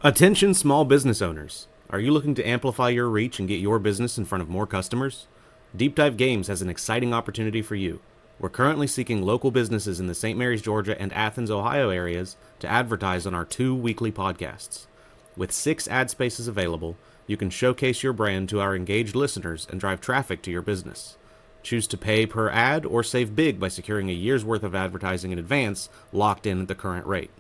Attention small business owners. Are you looking to amplify your reach and get your business in front of more customers? Deep Dive Games has an exciting opportunity for you. We're currently seeking local businesses in the St. Mary's, Georgia and Athens, Ohio areas to advertise on our 2 weekly podcasts. With 6 ad spaces available, you can showcase your brand to our engaged listeners and drive traffic to your business. Choose to pay per ad or save big by securing a year's worth of advertising in advance, locked in at the current rate.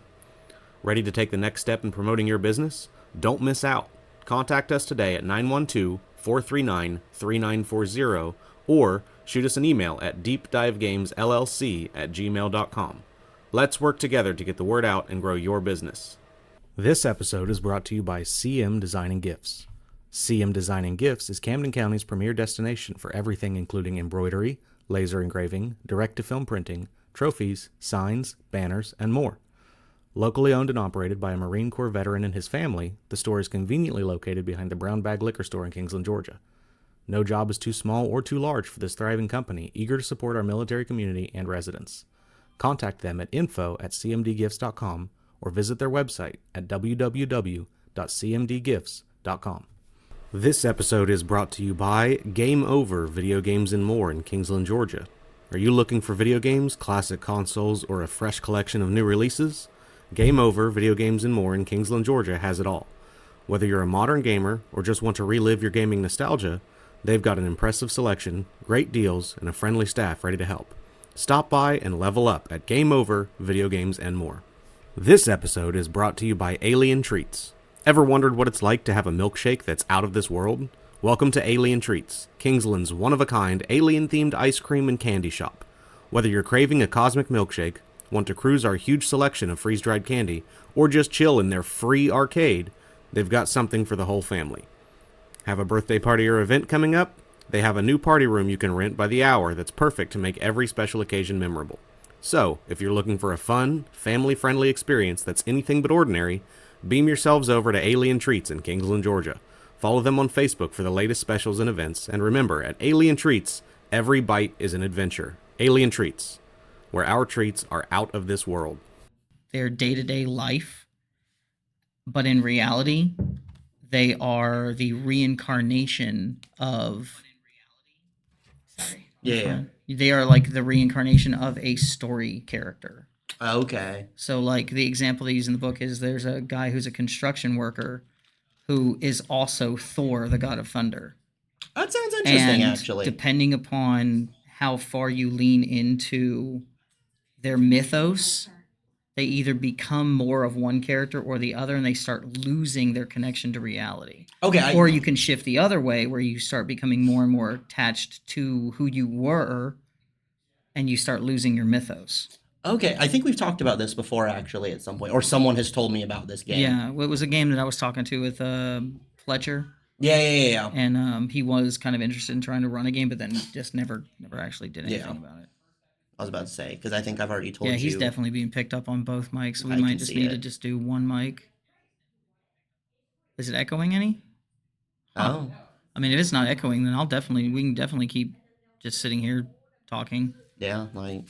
Ready to take the next step in promoting your business? Don't miss out. Contact us today at 912-439-3940 or shoot us an email at deepdivegamesllc@gmail.com. Let's work together to get the word out and grow your business. This episode is brought to you by CM Design and Gifts. CM Design and Gifts is Camden County's premier destination for everything including embroidery, laser engraving, direct-to-film printing, trophies, signs, banners, and more. Locally owned and operated by a Marine Corps veteran and his family, the store is conveniently located behind the Brown Bag Liquor Store in Kingsland, Georgia. No job is too small or too large for this thriving company, eager to support our military community and residents. Contact them at info@cmdgifts.com or visit their website at www.cmdgifts.com. This episode is brought to you by Game Over Video Games and More in Kingsland, Georgia. Are you looking for video games, classic consoles, or a fresh collection of new releases? Game Over Video Games and More in Kingsland, Georgia has it all. Whether you're a modern gamer or just want to relive your gaming nostalgia, they've got an impressive selection, great deals, and a friendly staff ready to help. Stop by and level up at Game Over Video Games and More. This episode is brought to you by Alien Treats. Ever wondered what it's like to have a milkshake that's out of this world? Welcome to Alien Treats, Kingsland's one-of-a-kind alien-themed ice cream and candy shop. Whether you're craving a cosmic milkshake, want to cruise our huge selection of freeze-dried candy, or just chill in their free arcade, they've got something for the whole family. Have a birthday party or event coming up? They have a new party room you can rent by the hour that's perfect to make every special occasion memorable. So, if you're looking for a fun, family-friendly experience that's anything but ordinary, beam yourselves over to Alien Treats in Kingsland, Georgia. Follow them on Facebook for the latest specials and events, and remember, at Alien Treats, every bite is an adventure. Alien Treats, where our treats are out of this world. Their day-to-day life, but in reality, they are the reincarnation of... Sorry. Yeah. They are like the reincarnation of a story character. Okay. So, like, the example they use in the book is there's a guy who's a construction worker who is also Thor, the god of thunder. That sounds interesting, And actually. depending upon how far you lean into their mythos, they either become more of one character or the other, and they start losing their connection to reality. Okay. Or you can shift the other way, where you start becoming more and more attached to who you were, and you start losing your mythos. Okay, I think we've talked about this before, actually, at some point, or someone has told me about this game. Yeah, well, it was a game that I was talking to with Fletcher, Yeah. and he was kind of interested in trying to run a game, but then just never actually did anything Yeah. about it. I was about to say, because I think I've already told you. Yeah, he's definitely being picked up on both mics, so we I might can just see need it. to just do one mic. Is it echoing any? Oh. I mean, if it's not echoing, then we can definitely keep just sitting here talking. Yeah, like...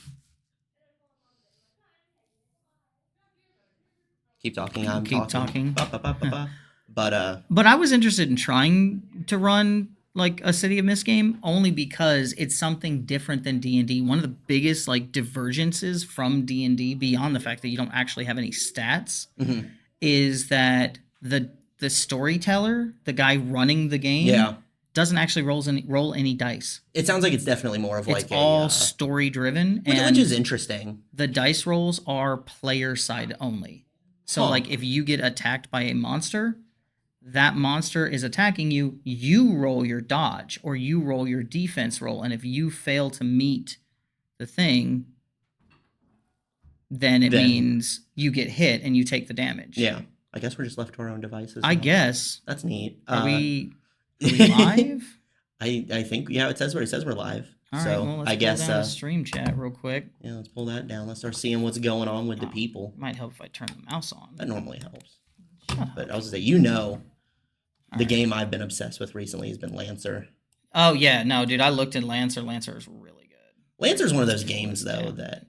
Keep talking, I'm Keep talking. talking. Ba-ba-ba-ba-ba. But But I was interested in trying to run like a City of Mist game only because it's something different than D&D. One of the biggest like divergences from D&D, beyond the fact that you don't actually have any stats, mhm. is that the storyteller, the guy running the game, Yeah. doesn't actually roll any dice. It sounds like it's definitely more of like It's all story driven, which and is interesting. the dice rolls are player side only. So Huh. like if you get attacked by a monster, that monster is attacking you, you roll your dodge or you roll your defense roll, and if you fail to meet the thing, then it means you get hit and you take the damage. Yeah. I guess we're just left to our own devices. I now. guess. That's neat. Are we live? I think, yeah, it says we're live. All right, so well, let's I pull guess down the stream chat real quick. yeah, let's pull that down. Let's start seeing what's going on with the people. Might help if I turn the mouse on. That normally helps. Shut up. But I was gonna say, the game I've been obsessed with recently has been Lancer. Oh yeah, no, dude, I looked at Lancer. Lancer is really good. Lancer's one of those games though that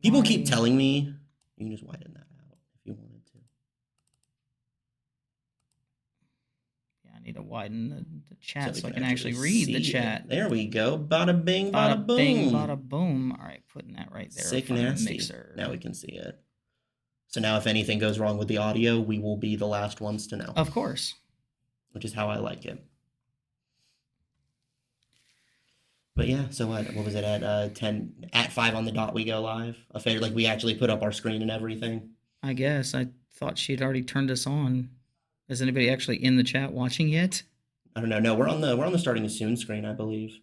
people keep telling me you can just widen that out if you wanted to. I need to widen the chat so we I can actually read the see chat. it. There we go. Bada bing, bada, boom. Bing, bada boom. All right, putting that right there. Sick in front of the nasty. mixer. Now we can see it. So now if anything goes wrong with the audio, we will be the last ones to know. Of course. Which is how I like it. But yeah, so what was it at 10 at 5 on the dot we go live? Like we actually put up our screen and everything. I guess. I thought she'd already turned us on. Is anybody actually in the chat watching yet? I don't know. No, we're on the starting soon screen, I believe.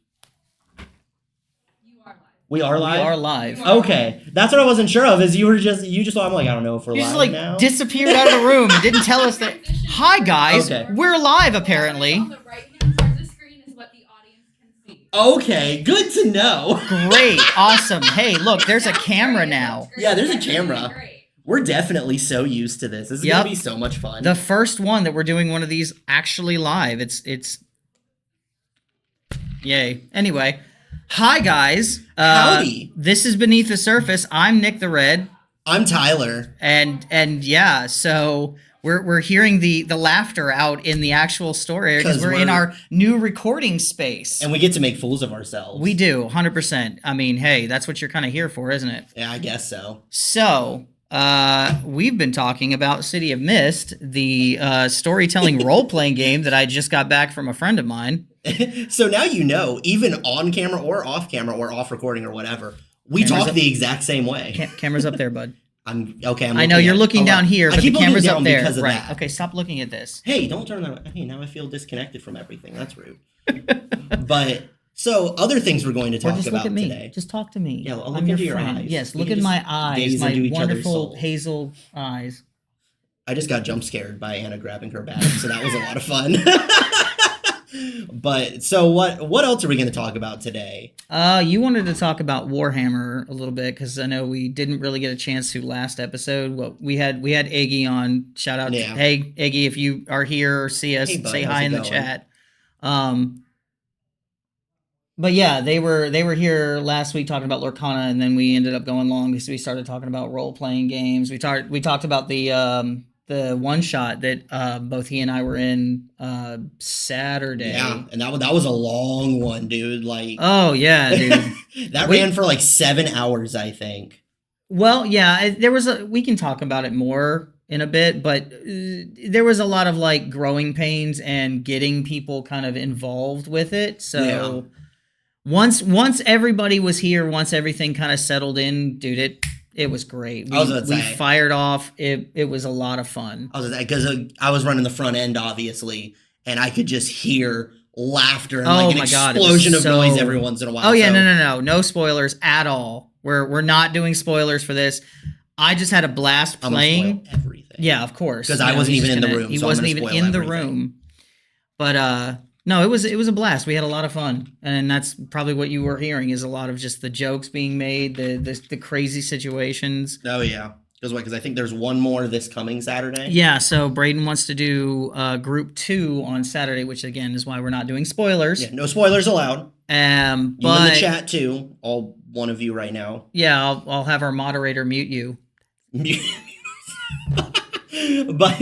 We are live. We are live. Okay, that's what I wasn't sure of. Is you just thought I'm like I don't know if we're You live just like now. disappeared out of the room and didn't tell us that. Hi guys, Okay. we're live apparently. On the right-hand side of the screen is what the audience can see. Okay, good to know. Great, awesome. Hey, look, there's a camera now. Yeah, there's a That's really camera. great. We're definitely so used to this. This is Yep. gonna be so much fun. The first one that we're doing one of these actually live. It's yay. Anyway, hi guys. Howdy. This is Beneath the Surface. I'm Nick the Red, I'm Tyler. and yeah, so we're hearing the laughter out in the actual store area because 'Cause we're in we're- our new recording space. And we get to make fools of ourselves. We do 100%. I mean, hey, that's what you're kind of here for, isn't it? Yeah, I guess so. So, we've been talking about City of Mist, the storytelling role-playing game that I just got back from a friend of mine. So now you know, even on camera or off recording or whatever, we Camera's talk up. the exact same way. Camera's up there, bud. I'm okay. I'm I know looking you're at- looking hold down on. here, I but the keep looking camera's down up there. because of Right. that. Okay, stop looking at this. Hey, don't turn that. Hey, now I feel disconnected from everything. That's rude. But so other things we're going to Or talk just about look at me. today. Just talk to me. Yeah, I'll look I'm your into your friend. eyes. Yes, We look can at my just eyes, gaze my into each other's wonderful souls. hazel eyes. I just got jump scared by Anna grabbing her bag, so that was a lot of fun. But so what else are we going to talk about today? You wanted to talk about Warhammer a little bit because I know we didn't really get a chance to last episode. Well, we had Iggy on. Shout out, Yeah. Hey Iggy, if you are here or see us, Hey, bud, say how's hi it in the going? chat. But yeah, they were here last week talking about Lorcana, and then we ended up going long because we started talking about role playing games. We talked about the one shot that both he and I were in Saturday. Yeah, and that was a long one, dude. Like Oh yeah, dude. that We- ran for like 7 hours, I think. Well, yeah, there was we can talk about it more in a bit, but there was a lot of like growing pains and getting people kind of involved with it. So once everybody was here, once everything kind of settled in, dude, it was great. I was about to We say. fired off. It was a lot of fun. Because I was running the front end, obviously, and I could just hear laughter and Oh like an my God, it was explosion of so- noise every once in a while. Oh yeah, so- no spoilers at all. We're not doing spoilers for this. I just had a blast I'm gonna playing. spoil everything. Yeah, of course. 'Cause I wasn't he's even in the gonna- room, He so I'm wasn't gonna even spoil in the everything. room. But no, it was a blast. We had a lot of fun, and that's probably what you were hearing is a lot of just the jokes being made, the crazy situations. Oh yeah. Because I think there's one more this coming Saturday. Yeah. So Braden wants to do group 2 on Saturday, which again is why we're not doing spoilers. Yeah, no spoilers allowed. You in But the chat too, all one of you right now. yeah, I'll have our moderator mute you. But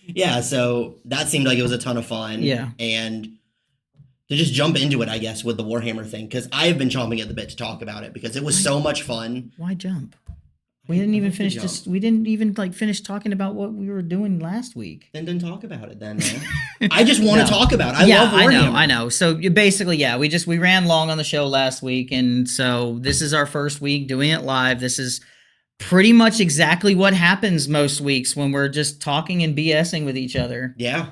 yeah, so that seemed like it was a ton of fun. Yeah. And to just jump into it, I guess, with the Warhammer thing, because I have been chomping at the bit to talk about it because it was so much fun. Why jump? We didn't even like to finish jump. this. We didn't even like finish talking about what we were doing last week. Then talk about it then, man. I just want to No. talk about it. I Yeah, love Warhammer. I know. So basically, yeah, we ran long on the show last week, and so this is our first week doing it live. This is pretty much exactly what happens most weeks when we're just talking and BSing with each other. Yeah.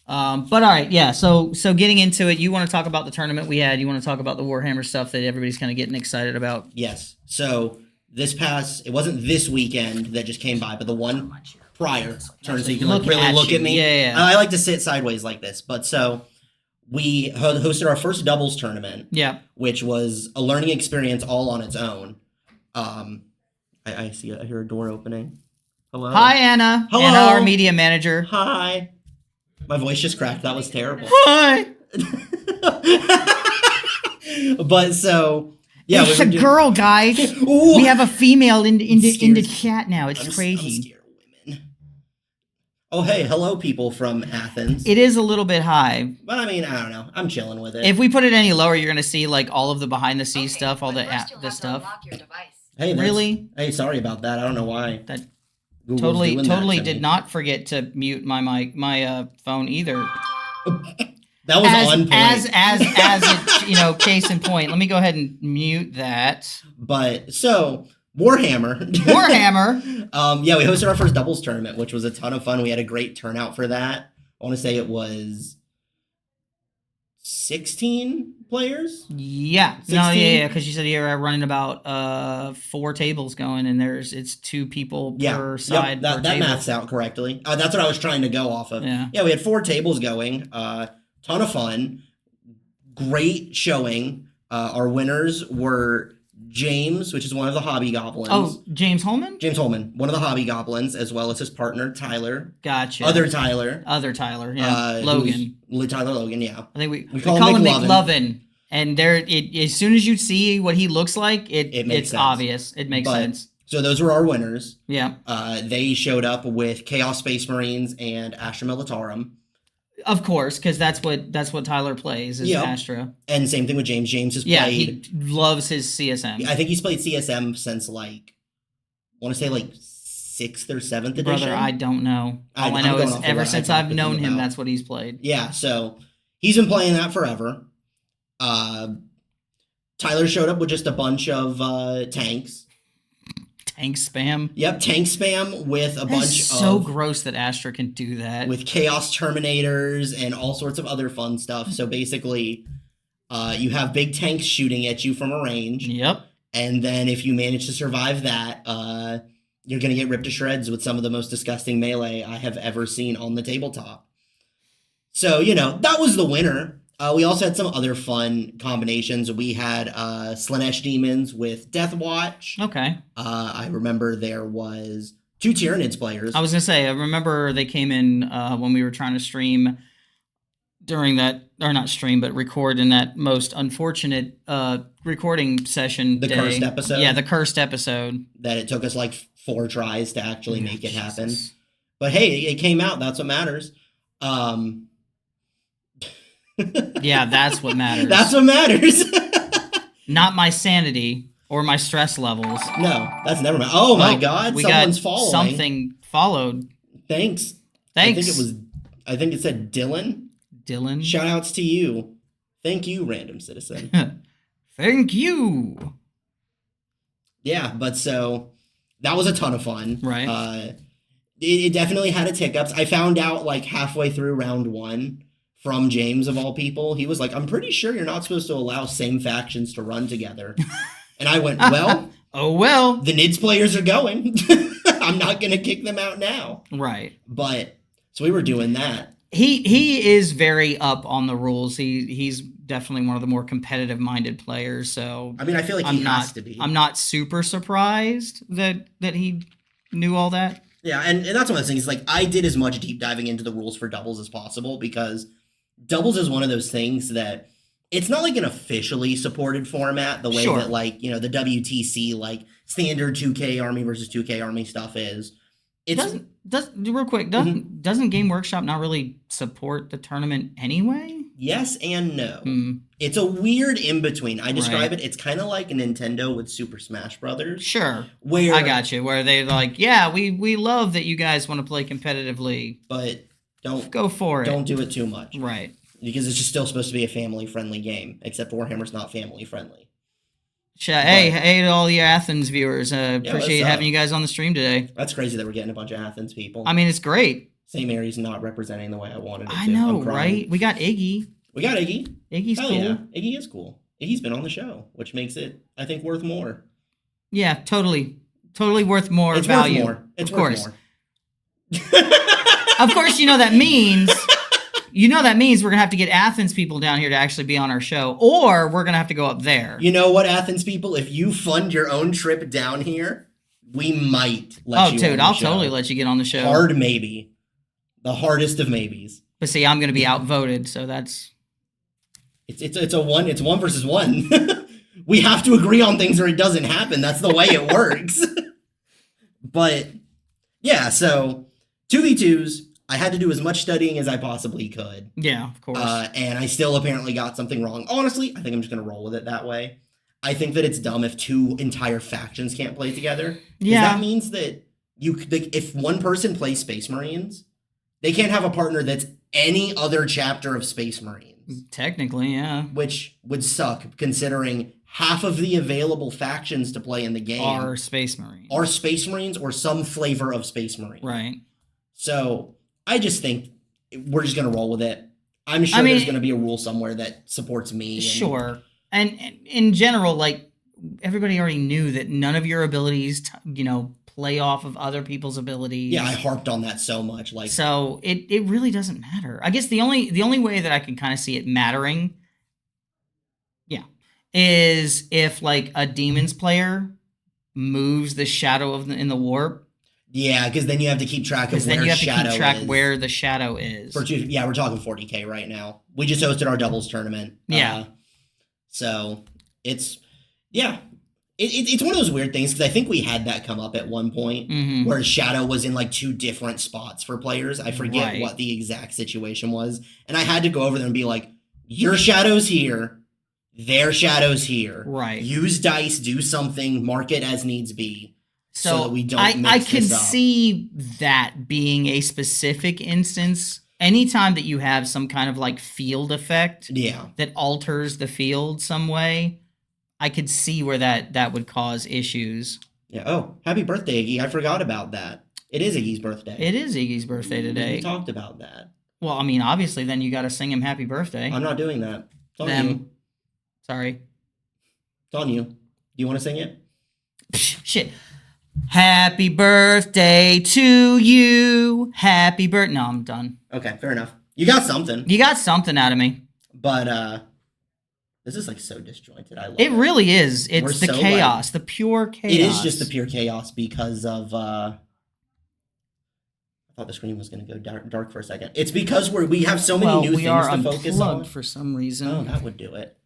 But all right, yeah. So getting into it, you want to talk about the tournament we had. You want to talk about the Warhammer stuff that everybody's kind of getting excited about. Yes. So it wasn't this weekend that just came by, but the one prior. Turn so you can like, Look really at look you. at me. Yeah. I like to sit sideways like this. But so we hosted our first doubles tournament, Yeah. which was a learning experience all on its own. I hear a door opening. Hello. Hi, Anna. Hello. Anna, our media manager. Hi. My voice just cracked. That was terrible. Hi. But so yeah, It's we a were doing- girl, guys. Ooh. We have a female in the Scares- chat now. It's I'm crazy. scared of women. Oh, hey, hello, people from Athens. It is a little bit high. But I mean, I don't know. I'm chilling with it. If we put it any lower, you're gonna see like all of the behind the scenes Okay, stuff, all but the first you'll the have to stuff. unlock your device. Hey, Really? Hey, sorry about that. I don't know why. That Google's totally doing that totally to did me. not forget to mute my phone either. That was on point. As it, case in point. Let me go ahead and mute that. But so Warhammer. Warhammer. Yeah, we hosted our first doubles tournament, which was a ton of fun. We had a great turnout for that. I want to say it was 16 players. Yeah. No, 16? yeah, because you said you're running about 4 tables going, and it's 2 people per side. That per that table. maths out correctly. That's what I was trying to go off of. Yeah. We had 4 tables going. Ton of fun. Great showing. Our winners were James, which is one of the Hobby Goblins. Oh, James Holman? James Holman, one of the Hobby Goblins, as well as his partner Tyler. Gotcha. Other Tyler. Yeah. Logan. Tyler Logan, yeah. I think we call call him him McLovin. McLovin. And as soon as you see what he looks like, It makes it's sense. obvious. It makes But- sense. So those were our winners. Yeah. They showed up with Chaos Space Marines and Astra Militarum. Of course, because that's what Tyler plays is Yep. Astra. And same thing with James. James has Yeah, played. he loves his CSM. I think he's played CSM since I want to say 6th or 7th edition. Brother, I don't know. All I'm I know going is off of ever what I since talked I've with known him him, about. that's what he's played. Yeah, so he's been playing that forever. Tyler showed up with just a bunch of tanks. Tank spam. Yep, tank spam with a That's bunch so of gross that Astra can do that. with Chaos Terminators and all sorts of other fun stuff. So basically, you have big tanks shooting at you from a range, Yep. and then if you manage to survive that, you're gonna get ripped to shreds with some of the most disgusting melee I have ever seen on the tabletop. So that was the winner. We also had some other fun combinations. We had Slanesh Demons with Death Watch. Okay. I remember there was 2 Tyranids players. I was gonna say, I remember they came in when we were trying to stream during that, or not stream, but record in that most unfortunate recording session. The day. cursed episode? Yeah, the cursed episode. That it took us 4 tries to actually make it happen. Jesus. But hey, it came out. That's what matters. Yeah, that's what matters. That's what matters. Not my sanity or my stress levels. No, that's never mind. Oh my God, we someone's got following. something followed. Thanks. Thanks. I think it said Dylan. Dylan. Shout outs to you. Thank you, random citizen. Thank you. Yeah, but so that was a ton of fun. Right. It definitely had its hiccups. I found out halfway through round 1 from James of all people. He was like, "I'm pretty sure you're not supposed to allow same factions to run together." And I went, "Well, Oh well. the NIDS players are going. I'm not going to kick them out now." Right. But so we were doing that. He is very up on the rules. He's definitely one of the more competitive minded players. So I mean, I feel like he has to be. I'm not super surprised that he knew all that. Yeah, and that's one of the things. I did as much deep diving into the rules for doubles as possible because doubles is one of those things that it's not an officially supported format the way Sure. that the WTC standard 2K Army versus 2K Army stuff is. It's Real quick, doesn't Game Workshop not really support the tournament anyway? yes and no. Hmm. It's a weird in between. I describe Right. it. It's kind of like a Nintendo with Super Smash Brothers. Sure. Where I got you. Where they're like, yeah, we love that you guys want to play competitively. but don't Go for it. don't do it too much. Right. Because it's just still supposed to be a family-friendly game, except Warhammer's not family-friendly. Hey to all your Athens viewers. Appreciate what's up? having you guys on the stream today. That's crazy that we're getting a bunch of Athens people. I mean, it's great. St. Mary's not representing the way I wanted it to. I know, I'm crying. right? We got Iggy. We got Iggy. Iggy's Hell cool. yeah. Iggy is cool. Iggy's been on the show, which makes it, I think, worth more. Yeah, totally worth more It's value. worth more. It's of worth course. more. Of course, that means we're gonna have to get Athens people down here to actually be on our show, or we're gonna have to go up there. You know what, Athens people? If you fund your own trip down here, we might let Oh, you dude, on the I'll show. totally let you get on the show. Hard maybe. The hardest of maybes. But see, I'm gonna be outvoted, so that's It's one versus one. We have to agree on things or it doesn't happen. That's the way it works. But yeah, so 2v2s. I had to do as much studying as I possibly could. Yeah, of course. And I still apparently got something wrong. Honestly, I think I'm just going to roll with it that way. I think that it's dumb if two entire factions can't play together. Yeah. That means that if one person plays Space Marines, they can't have a partner that's any other chapter of Space Marines. Technically, yeah. Which would suck, considering half of the available factions to play in the game Are Space Marines. are Space Marines or some flavor of Space Marine. Right. So I just think we're just going to roll with it. I'm sure there's going to be a rule somewhere that supports me. Sure. And in general, like, everybody already knew that none of your abilities, play off of other people's abilities. Yeah, I harped on that so much. So it really doesn't matter. I guess the only way that I can kind of see it mattering, is if like a demons player moves the shadow in the warp. Yeah, because then you have to keep track of where shadow is. Where the shadow is. We're talking 40K right now. We just hosted our doubles tournament. Yeah. So it's it's one of those weird things because I think we had that come up at one point where shadow was in like two different spots for players. I forget what the exact situation was, and I had to go over them and be like, "Your shadow's here, their shadow's here. Right. Use dice, do something, mark it as needs be." So that we don't I mix can this up. see that being a specific instance. Anytime that you have some kind of like field effect that alters the field some way, I could see where that would cause issues. Yeah. Oh, happy birthday, Iggy. I forgot about that. It is Iggy's birthday. It is Iggy's birthday today. We talked about that. Well, I mean, obviously, then you got to sing him happy birthday. I'm not doing that. It's on Them. you. Sorry. It's on you. Do you want to sing it? Shit. Happy birthday to you. Happy birthday. No, I'm done. Okay, fair enough. You got something. You got something out of me. But this is like so disjointed. I love it. It really is. It's We're the so, chaos, the pure chaos. It is just the pure chaos because of I thought the screen was going to go dark for a second. It's because we have so many new things to focus on. For some reason. Oh, that would do it.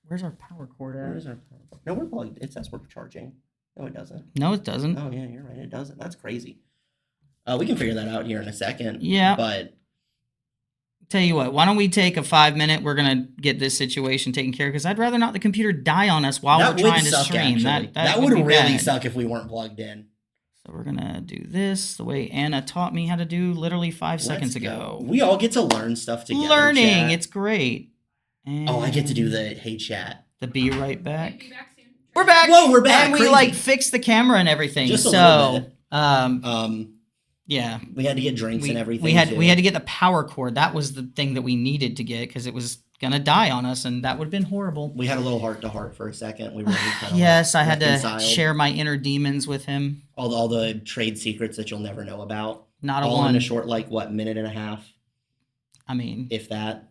Where's our power cord at? Where's our power cord? No, we're plugged. It says we're charging. No, it doesn't. No, it doesn't. Oh, yeah, you're right. It doesn't. That's crazy. We can figure that out here in a second. Yeah. But tell you what, why don't we take a 5-minute? We're gonna get this situation taken care of because I'd rather not the computer die on us while we're trying to stream. That would really suck if we weren't plugged in. So we're gonna do this the way Anna taught me how to do literally 5 seconds ago. We all get to learn stuff together. Learning, it's great. And I get to do the hey chat. The be right back. Be back soon. We're back. Whoa, we're back. And we fixed the camera and everything. Just a little bit. Yeah. We had to get drinks and everything. We had to get the power cord. That was the thing that we needed to get because it was gonna die on us, and that would have been horrible. We had a little heart to heart for a second. We really kind of yes, I had to share my inner demons with him. All the trade secrets that you'll never know about. Not a all one. In a short minute and a half. I mean, if that.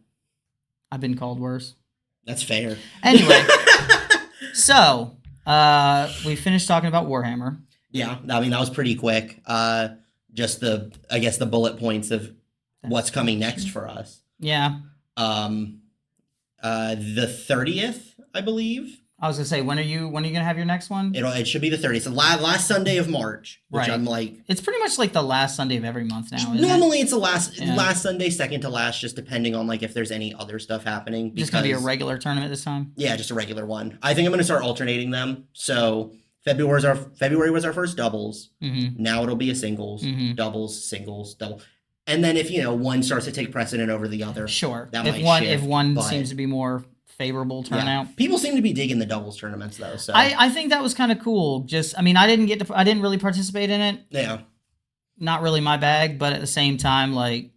I've been called worse. That's fair. Anyway, so we finished talking about Warhammer. Yeah, I mean that was pretty quick. Just the bullet points of what's coming next for us. Yeah. The 30th, I believe. I was gonna say, when are you gonna have your next one? It should be the 30th. So last Sunday of March, which I'm like. It's pretty much like the last Sunday of every month now. Normally it's the last Sunday, second to last, just depending on like if there's any other stuff happening. Just gonna be a regular tournament this time. Yeah, just a regular one. I think I'm gonna start alternating them. So February was our first doubles. Mm-hmm. Now it'll be a singles, doubles, singles, double. And then if one starts to take precedent over the other, sure. If one seems to be more favorable turnout. Yeah. People seem to be digging the doubles tournaments though. So I think that was kind of cool. I didn't really participate in it. Yeah. Not really my bag, but at the same time, like,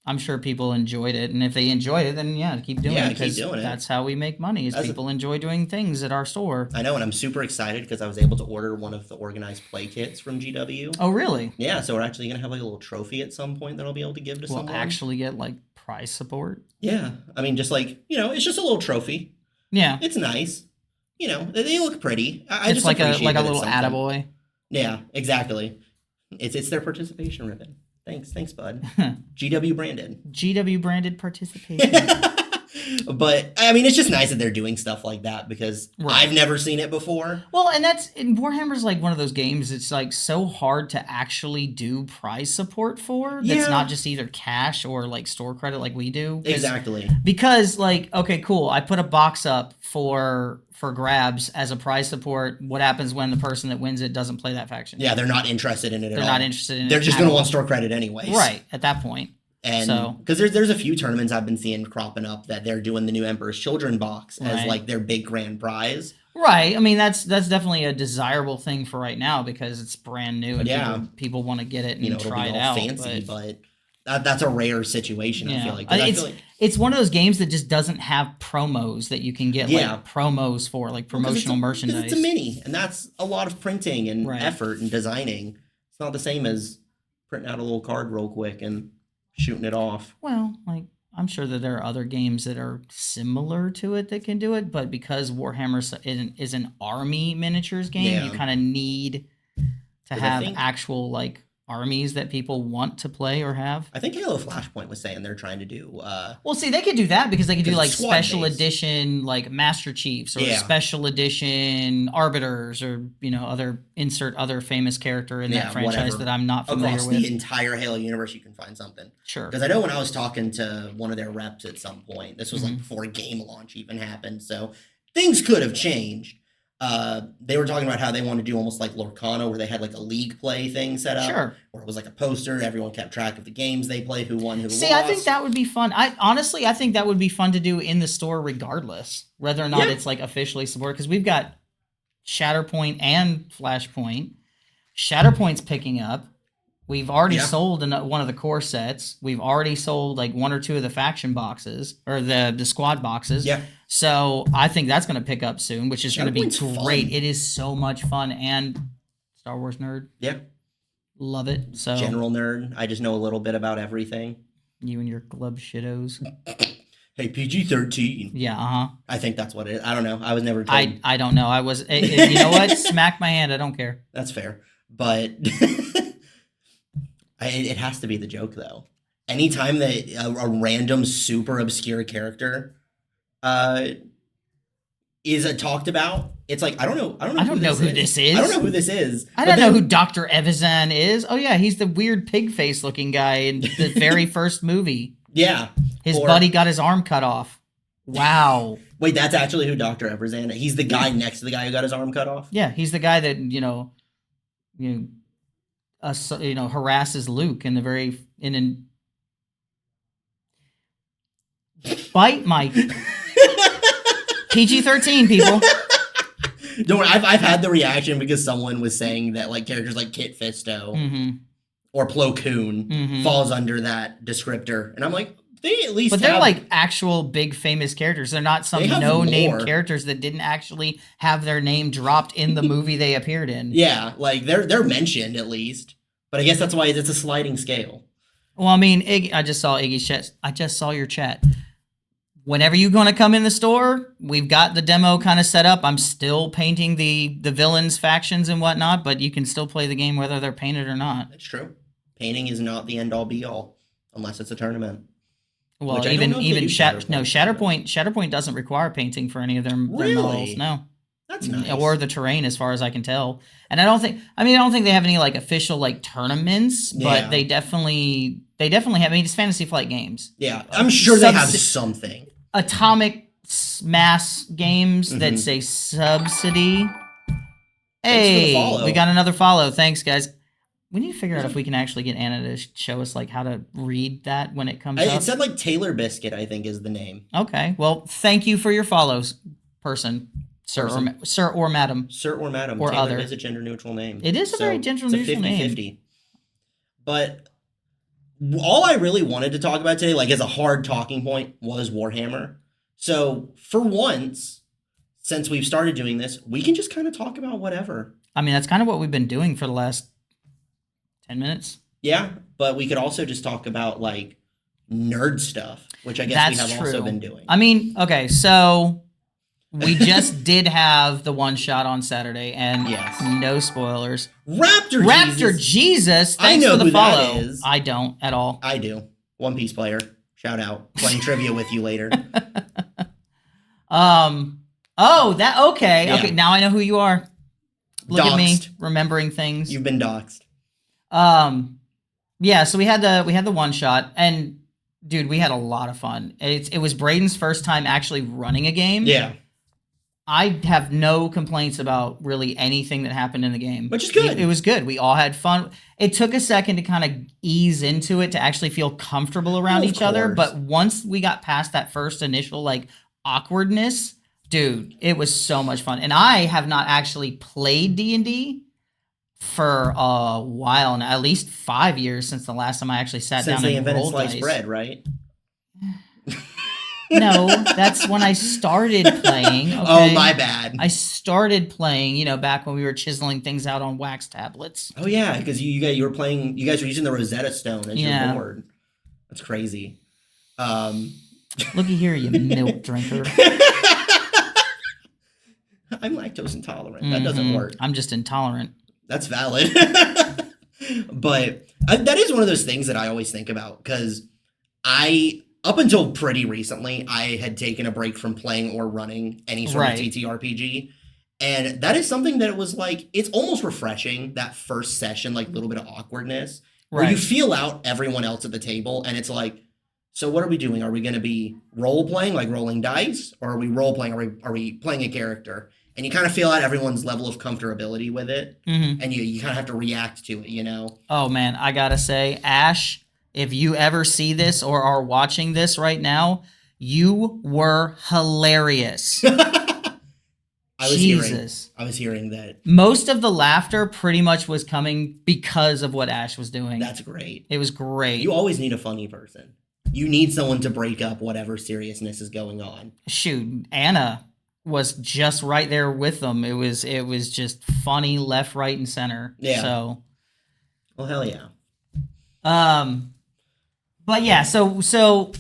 I'm sure people enjoyed it, and if they enjoyed it, then keep doing it. Keep doing it. That's how we make money. People enjoy doing things at our store. I know, and I'm super excited because I was able to order one of the organized play kits from GW. Oh, really? Yeah, so we're actually gonna have like a little trophy at some point that I'll be able to give to someone. We'll actually get like prize support. Yeah, I mean, just like it's just a little trophy. Yeah, it's nice. They look pretty. It's just like a little attaboy. Yeah, exactly. It's their participation ribbon. Thanks, bud. GW branded. GW branded participation. But I mean, it's just nice that they're doing stuff like that because Right. I've never seen it before. Well, and Warhammer's like one of those games. It's like so hard to actually do prize support for. That's Yeah. not just either cash or like store credit like we do. 'Cause- Exactly. Because like, okay, cool. I put a box up for grabs as a prize support. What happens when the person that wins it doesn't play that faction? Yeah, they're not interested in it at They're all. not interested in it. They're just at going to all. want store credit anyways. Right at that point. And So- because there's a few tournaments I've been seeing cropping up that they're doing the new Emperor's Children box as Right. like their big grand prize. Right. I mean, that's definitely a desirable thing for right now because it's brand new and Yeah. people want to get it and You know, it'll try be it all out. fancy, but that's a rare situation. I Yeah. feel like. 'Cause I It's- feel like It's one of those games that just doesn't have promos that you can get Yeah. like promos for, like well, 'cause promotional Because merchandise. it's a mini, and that's a lot of printing and Right. effort and designing. It's not the same as printing out a little card real quick and shooting it off. Well, like I'm sure that there are other games that are similar to it that can do it, but because Warhammer is an army miniatures game, you Yeah. kind of need to 'Cause I have think- actual like armies that people want to play or have. I think Halo Flashpoint was saying they're trying to do. Well, see, they could do that because they could do 'Cause like it's squad special based. edition, like Master Chiefs, or Yeah. special edition Arbiters, or insert other famous character in Yeah, that franchise whatever. that I'm not familiar Across with. the entire Halo universe, you can find something. Sure. Because I know when I was talking to one of their reps at some point, this was Mm-hmm. like before game launch even happened, so things could have changed. They were talking about how they want to do almost like Lorcana, where they had like a league play thing set up, Sure. where it was like a poster. Everyone kept track of the games they played, who won, who See, lost. I think that would be fun. I think that would be fun to do in the store, regardless whether or not Yeah. it's like officially supported. Because we've got Shatterpoint and Flashpoint. Shatterpoint's picking up. We've already Yeah. sold one of the core sets. We've already sold like one or two of the faction boxes or the squad boxes. Yeah. So I think that's going to pick up soon, which is going to be Shatterpoint's great. fun. It is so much fun, and Star Wars nerd, Yeah, love it. So general nerd. I just know a little bit about everything. you and your glove shittos. Hey, PG-13. Yeah. I think that's what it is. I don't know. I was never told. I don't know. I was you know what? Smack my hand. I don't care. That's fair. But it has to be the joke, though. Anytime that a random, super obscure character is talked about, it's like, I don't know. I don't know who this is. I don't know who this is. I But don't know then- who Dr. Evazan is. Oh yeah, he's the weird pig face looking guy in the very first movie. Yeah. His Or- buddy got his arm cut off. Wow. Wait, that's actually who Dr. Everzan is. He's the guy next to the guy who got his arm cut off? Yeah, he's the guy that harasses Luke in the very bite Mike. PG-13 people. Don't worry, I've had the reaction because someone was saying that like characters like Kit Fisto hmm or Plo Koon hmm falls under that descriptor. And I'm like, they at least But they're have- like actual big famous characters. They're not some They have no-name more. characters that didn't actually have their name dropped in the movie they appeared in. Yeah, like they're mentioned at least. But I guess that's why it's a sliding scale. Well, I mean, Iggy, I just saw Iggy's chat. I just saw your chat. Whenever you're going to come in the store, we've got the demo kind of set up. I'm still painting the villains, factions, and whatnot, but you can still play the game whether they're painted or not. That's true. Painting is not the end all be all unless it's a tournament. Well, Which I don't know if they do Shatterpoint doesn't require painting for any of their Really? models. No. That's nice. Or the terrain, as far as I can tell. And I don't think they have any like official like tournaments, but Yeah. they definitely have. I mean, it's Fantasy Flight Games, Yeah, I'm sure they have Subsi- something. atomic mass games that Mhm. say subsidy. for the Hey, follow. we got another follow. Thanks, guys. We need to figure out if we can actually get Anna to show us like how to read that when it comes up. It said like Taylor Biscuit, I think, is the name. Okay, well, thank you for your follows, sir or madam. Sir or madam. Or Taylor other. is a gender neutral name. It is a very gender-neutral name. 50-50. But all I really wanted to talk about today, like as a hard talking point, was Warhammer. So for once, since we've started doing this, we can just kind of talk about whatever. I mean, that's kind of what we've been doing for the last 10 minutes. Yeah, but we could also just talk about like nerd stuff, which I guess That's we have true. also been doing. I mean, okay, so we just did have the one shot on Saturday, and Yes. no spoilers. Raptor Jesus, I thanks know for the who that follow. is. I don't at all. I do. One Piece player. Shout out. Playing trivia with you later. Oh, that okay. Yeah. Okay, now I know who you are. Look at me Doxed. remembering things. You've been doxxed. Yeah, so we had the one shot, and dude, we had a lot of fun. It was Braden's first time actually running a game. Yeah. I have no complaints about really anything that happened in the game. Which is good. It was good. We all had fun. It took a second to kind of ease into it to actually feel comfortable around Of each other. course. But once we got past that first initial like awkwardness, dude, it was so much fun. And I have not actually played D&D for a while now, at least 5 years since the last time I actually sat Since down they and invented rolled sliced dice. bread, right? No, that's when I started playing. Okay? Oh, my bad. I started playing, back when we were chiseling things out on wax tablets. Oh yeah, because you guys were playing. You guys were using the Rosetta Stone as Yeah. your board. That's crazy. Looky here, you milk drinker. I'm lactose intolerant. That doesn't Mhm. work. I'm just intolerant. That's valid. But that is one of those things that I always think about because up until pretty recently, I had taken a break from playing or running any sort Right. of TTRPG. And that is something that it was like, it's almost refreshing, that first session, like a little bit of awkwardness, where you Right. feel out everyone else at the table. And it's like, so what are we doing? Are we going to be role playing, like rolling dice? Or are we role playing? Are we playing a character? And you kind of feel out everyone's level of comfortability with it. hmm And you kind of have to react to it, you know? Oh man, I gotta say, Ash, if you ever see this or are watching this right now, you were hilarious. I was Jesus. hearing that. Most of the laughter pretty much was coming because of what Ash was doing. That's great. It was great. You always need a funny person. You need someone to break up whatever seriousness is going on. Shoot, Anna was just right there with them. It was just funny left, right, and center. Yeah. So Well, hell yeah. but yeah, so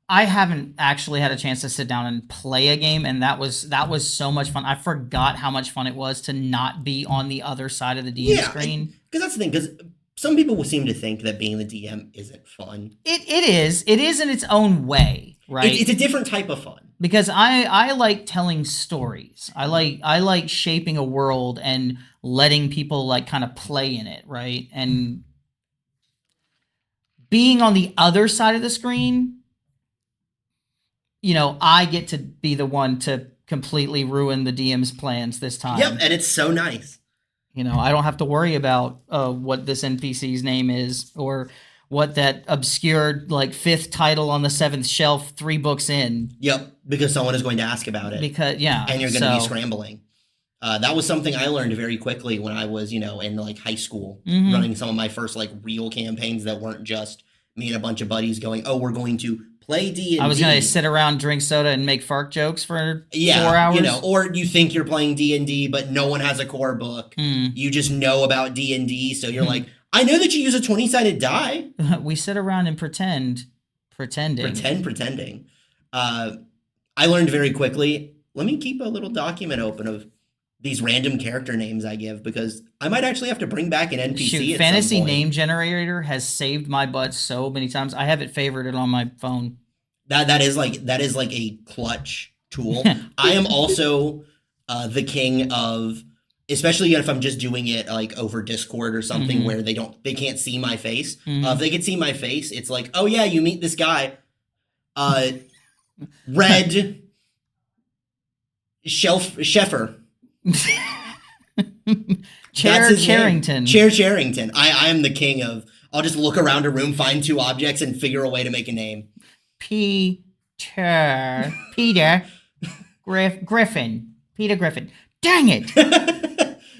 I haven't actually had a chance to sit down and play a game, and that was so much fun. I forgot how much fun it was to not be on the other side of the DM screen. Because that's the thing. Because some people will seem to think that being the DM isn't fun. It is in its own way, right? It's a different type of fun. Because I like telling stories. I like shaping a world and letting people like kind of play in it, right? And being on the other side of the screen, I get to be the one to completely ruin the DM's plans this time. Yep, and it's so nice. I don't have to worry about what this NPC's name is or what that obscure like 5th title on the 7th shelf 3 books in. Yep, because someone is going to ask about it. Because And you're going to be scrambling. That was something I learned very quickly when I was, in like high school, Mhm. running some of my first like real campaigns that weren't just me and a bunch of buddies going, oh, we're going to play D&D. I was gonna sit around, drink soda, and make fart jokes for 4 Yeah, hours. or you think you're playing D&D, but no one has a core book. Hmm. You just know about D&D, so you're like, I know that you use a 20-sided die. We sit around and pretending. Pretending. I learned very quickly, let me keep a little document open of these random character names I give, because I might actually have to bring back an NPC Shoot, at fantasy some point. name generator has saved my butt so many times. I have it favorited on my phone. That is like a clutch tool. I am also the king of, especially if I'm just doing it like over Discord or something Mhm. where they can't see my face. Mhm. If they could see my face, it's like, oh yeah, you meet this guy, Red Sheffer. Chair That's his name. Charrington. Chair Charrington. I am the king of, I'll just look around a room, find 2 objects, and figure a way to make a name. Peter Griffin. Peter Griffin. Dang it.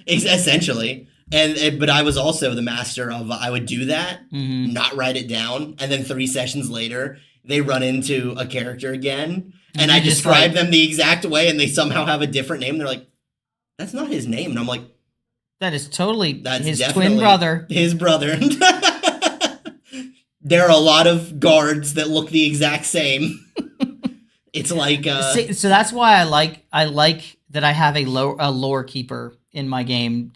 Essentially. But I was also the master of, I would do that, Mhm. not write it down, and then 3 sessions later, they run into a character again, and you I just describe like- them the exact way, and they somehow have a different name. They're like, that's not his name. And I'm like, That is totally that's his definitely twin brother. His brother. There are a lot of guards that look the exact same. It's like So that's why I like that I have a lore keeper in my game.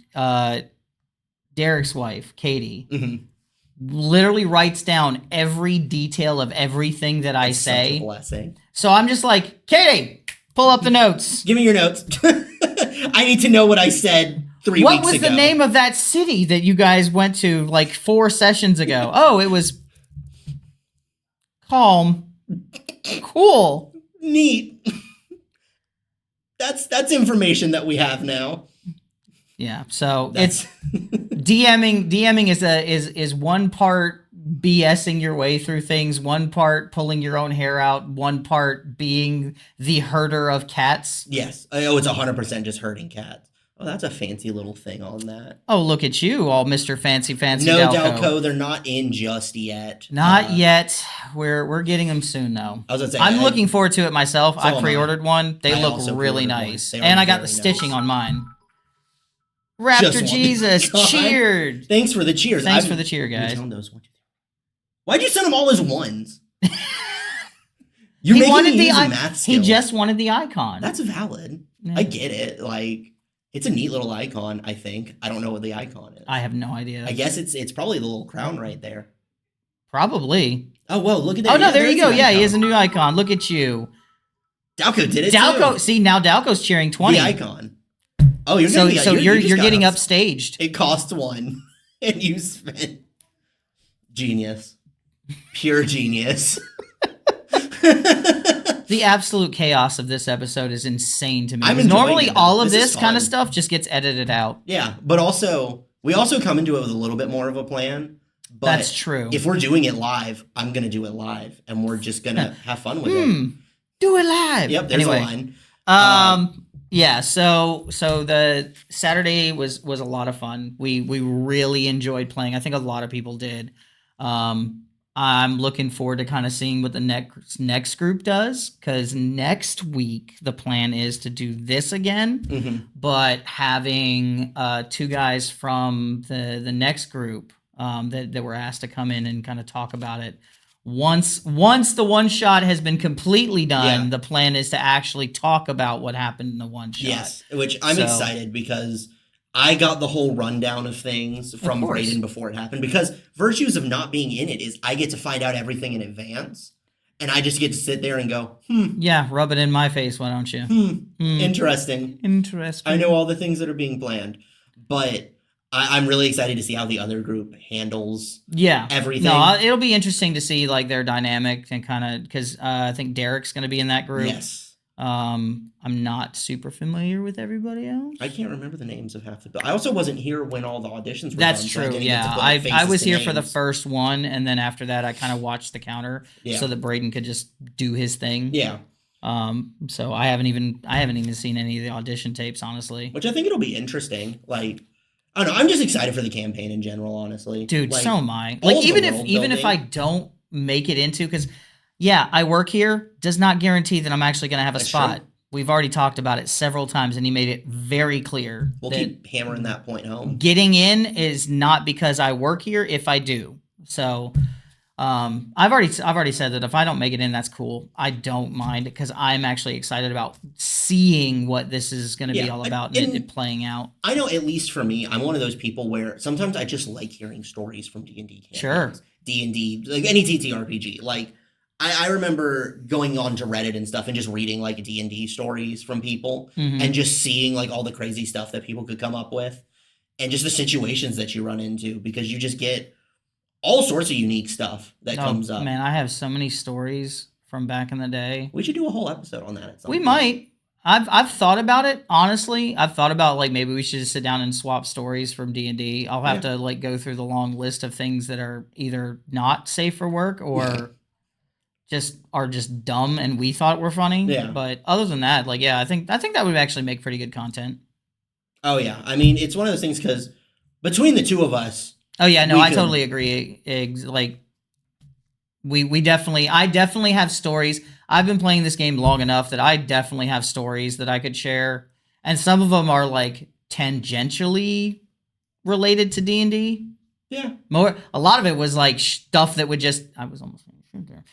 Derek's wife, Katie. mhm. literally writes down every detail of everything that I It's such a say. blessing. So I'm just like, Katie, pull up the notes. Give me your notes. I need to know what I said 3 What weeks was ago. the name of that city that you guys went to like 4 sessions ago? Oh, it was Calm. Cool. Neat. That's information that we have now. Yeah. So That's it's DMing is one part BSing your way through things, one part pulling your own hair out, one part being the herder of cats. yes. Oh, it's 100% just herding cats. Oh, that's a fancy little thing on that. Oh, look at you, all Mr. Fancy No, Dalco. Dalco, they're not in just yet. Not yet. We're getting them soon though. I was gonna say I'm looking forward to it myself. So I am I. pre-ordered one. They I look also really pre-ordered one. nice. They are And I got the very stitching nice. on mine. Raptor Just one. Jesus God. cheered. Thanks for the cheers. Thanks for the cheer, Let me guys. tell 'em those 1, 2, 3. Why'd you send them all as ones? You're He making wanted me the use a i- math He skill. just wanted the icon. That's valid. Yeah. I get it. Like, it's a neat little icon, I think. I don't know what the icon is. I have no idea. I guess it's probably the little crown right there. Probably. Oh, whoa, look at that. Oh no, Yeah, there you is go. an Yeah, he icon. has a new icon. Look at you. Dalco did it Dalco, too. see now Dalco's cheering 20. The icon. Oh, you're So getting, so you just you're got getting us. upstaged. It costs 1, and you spent genius, pure genius. The absolute chaos of this episode is insane to me. I'm 'Cause enjoying normally it, though. all of This is this kind of fun. stuff just gets edited out. Yeah, but also we also come into it with a little bit more of a plan. But That's true. if we're doing it live, I'm gonna do it live, and we're just gonna have fun with it. Do it live. Yep, there's anyway, a line. yeah, so the Saturday was a lot of fun. We really enjoyed playing. I think a lot of people did. I'm looking forward to kind of seeing what the next group does, because next week the plan is to do this again, Mhm. but having 2 guys from the next group that were asked to come in and kind of talk about it. Once the one shot has been completely done, Yeah. the plan is to actually talk about what happened in the one shot. Yes, which I'm So- excited because I got the whole rundown of things from course. Brayden before it happened. Because virtues of not being in it is I get to find out everything in advance, and I just get to sit there and go, Yeah, rub it in my face, why don't you? interesting. Interesting. I know all the things that are being planned, but I'm really excited to see how the other group handles. Yeah, everything. No, it'll be interesting to see like their dynamic and kind of because I think Derek's going to be in that group. Yes. I'm not super familiar with everybody else. I can't remember the names of half the people. I also wasn't here when all the auditions were That's done, so I true. didn't get to Yeah, put I faces was to here for the names. first one, and then after that, I kind of watched the counter Yeah. so that Brayden could just do his thing. Yeah, So I haven't even seen any of the audition tapes, honestly. which I think it'll be interesting. Like, I don't know. I'm just excited for the campaign in general, honestly. Dude, Like, so am I. all Like of the even if world even if I building- don't make it into, because yeah, I work here does not guarantee that I'm actually going to have a That's spot. true. We've already talked about it several times, and he made it very clear We'll that keep hammering that point home. getting in is not because I work here. If I do, so I've already said that if I don't make it in, that's cool. I don't mind because I'm actually excited about seeing what this is going to be Yeah, all about and and- it playing out. I know, at least for me, I'm one of those people where sometimes I just like hearing stories from D&D campaigns. Sure. D&D, like any TTRPG. Like, I remember going on to Reddit and stuff and just reading like D&D stories from people Mhm. and just seeing like all the crazy stuff that people could come up with and just the situations that you run into, because you just get all sorts of unique stuff that Oh, comes up. Man, I have so many stories from back in the day. We should do a whole episode on that at some We point. might. I've thought about it, honestly. I've thought about like maybe we should just sit down and swap stories from D&D. I'll have to like go through the long list of things that are either not safe for work or just dumb and we thought were funny. Yeah. But other than that, like yeah, I think that would actually make pretty good content. Oh, yeah. I mean, it's one of those things because between the two of us, Oh yeah, no, We I could- totally agree. Like I definitely have stories. I've been playing this game long enough that I definitely have stories that I could share, and some of them are like tangentially related to D&D. yeah. A lot of it was like stuff that would just. I was almost there.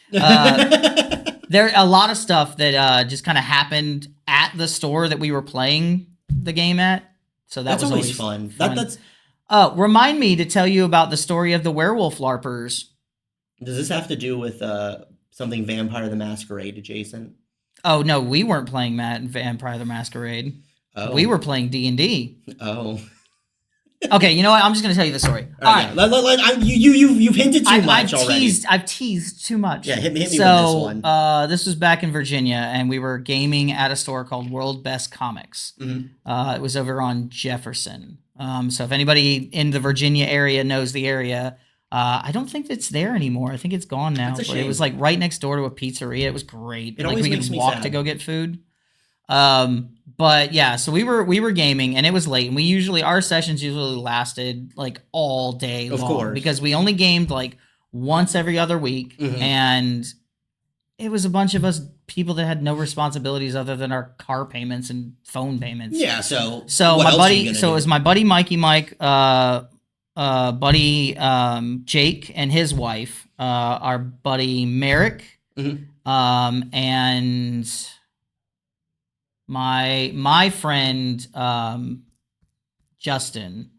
There a lot of stuff that just kind of happened at the store that we were playing the game at. So That's always fun. That's Remind me to tell you about the story of the werewolf LARPers. Does this have to do with something Vampire the Masquerade adjacent? Oh no, we weren't playing Vampire the Masquerade. Oh. We were playing D&D. Oh. Okay, you know what? I'm just gonna tell you the story. All right. Yeah. You've hinted too much already. I've teased too much. Yeah, hit me with this one. This was back in Virginia, and we were gaming at a store called World Best Comics. Mhm. It was over on Jefferson. So if anybody in the Virginia area knows the area, I don't think it's there anymore. I think it's gone now. That's a But it shame. was like right next door to a pizzeria. It was great. It Like always we makes could me walk sad. to go get food. But yeah, so we were gaming and it was late, and our sessions usually lasted like all day Of long course. because we only gamed like once every other week, Mhm. and it was a bunch of us people that had no responsibilities other than our car payments and phone payments. Yeah, so So what my else are you buddy, gonna so it do? was my buddy Mikey Mike, buddy Jake and his wife, our buddy Merrick, Mhm. and my friend Justin,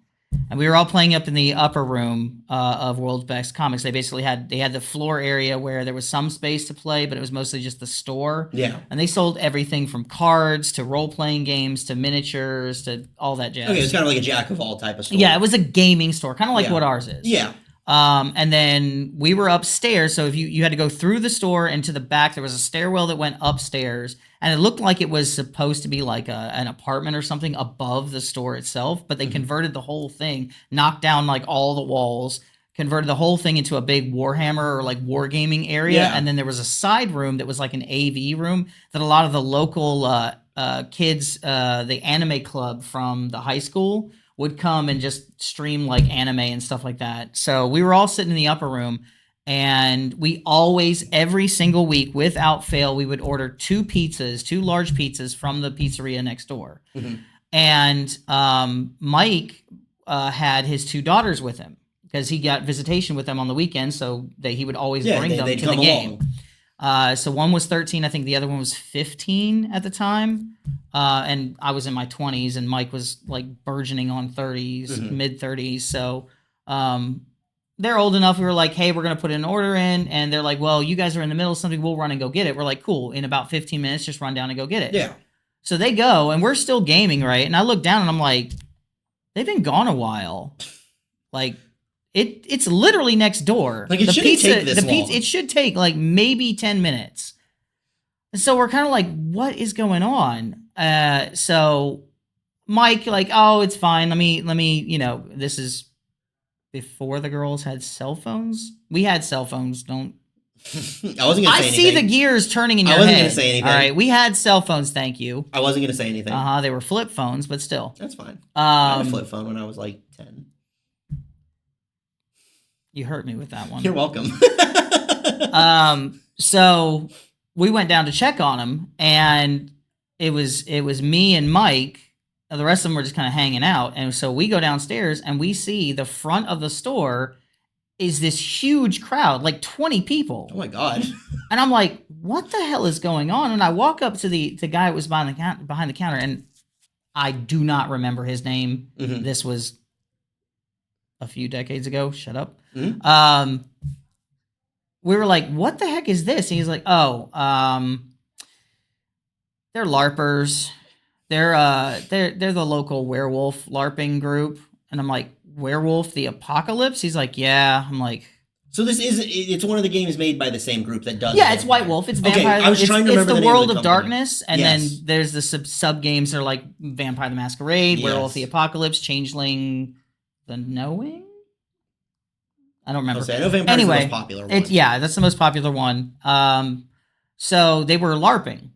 and we were all playing up in the upper room of World Best Comics. They basically had the floor area where there was some space to play, but it was mostly just the store. Yeah. And they sold everything from cards to role playing games to miniatures to all that jazz. Okay, it's kind of like a jack of all type of store. Yeah, it was a gaming store, kind of like Yeah. what ours is. Yeah. And then we were upstairs, so if you had to go through the store and to the back, there was a stairwell that went upstairs, and it looked like it was supposed to be like an apartment or something above the store itself, but they converted the whole thing, knocked down like all the walls, converted the whole thing into a big Warhammer or like wargaming area, Yeah. and then there was a side room that was like an AV room that a lot of the local kids, the anime club from the high school, would come and just stream like anime and stuff like that. So we were all sitting in the upper room, and we always, every single week, without fail, we would order two large pizzas from the pizzeria next door. Mhm. And Mike had his two daughters with him because he got visitation with them on the weekend, so that he would always Yeah, bring them they'd to the come game. along. So one was 13, I think the other one was 15 at the time. And I was in my 20s, and Mike was like burgeoning on 30s, Mhm. mid 30s. So they're old enough. We were like, hey, we're going to put an order in. And they're like, well, you guys are in the middle of something. We'll run and go get it. We're like, cool. In about 15 minutes, just run down and go get it. Yeah. So they go, and we're still gaming, right? And I look down and I'm like, they've been gone a while. Like, it's literally next door. Like, it shouldn't take this long. It should take like maybe 10 minutes. And so we're kind of like, what is going on? So Mike, like, oh, it's fine. Let me, this is before the girls had cell phones. We had cell phones. Don't. I wasn't gonna I say see the anything. gears turning in I your wasn't head. gonna say anything. All right, we had cell phones. Thank you. I wasn't gonna say anything. They were flip phones, but still. That's fine. I had a Um, flip phone when I was like 10. you hurt me with that one. You're welcome. So we went down to check on him, and it was me and Mike. The rest of them were just kind of hanging out, and so we go downstairs and we see the front of the store is this huge crowd, like 20 people, Oh my god. and I'm like, what the hell is going on? And I walk up to the guy that was behind the counter, and I do not remember his name. Mhm. This was a few decades ago. Shut up. Mhm. We were like, what the heck is this? And he's like, oh, they're LARPers. They're the local werewolf LARPing group. And I'm like, Werewolf the Apocalypse? He's like, yeah. I'm like, So it's one of the games made by the same group that does yeah, it's Vampire. White Wolf. It's Okay, Vampire. I was trying to it's remember the the name of World the of company. Darkness, and Yes. then there's the sub games that are like Vampire the Masquerade, Werewolf Yes. the Apocalypse, Changeling, the Knowing. I don't remember. I know Vampire's Anyway, the most popular one. That's the most popular one. So they were LARPing.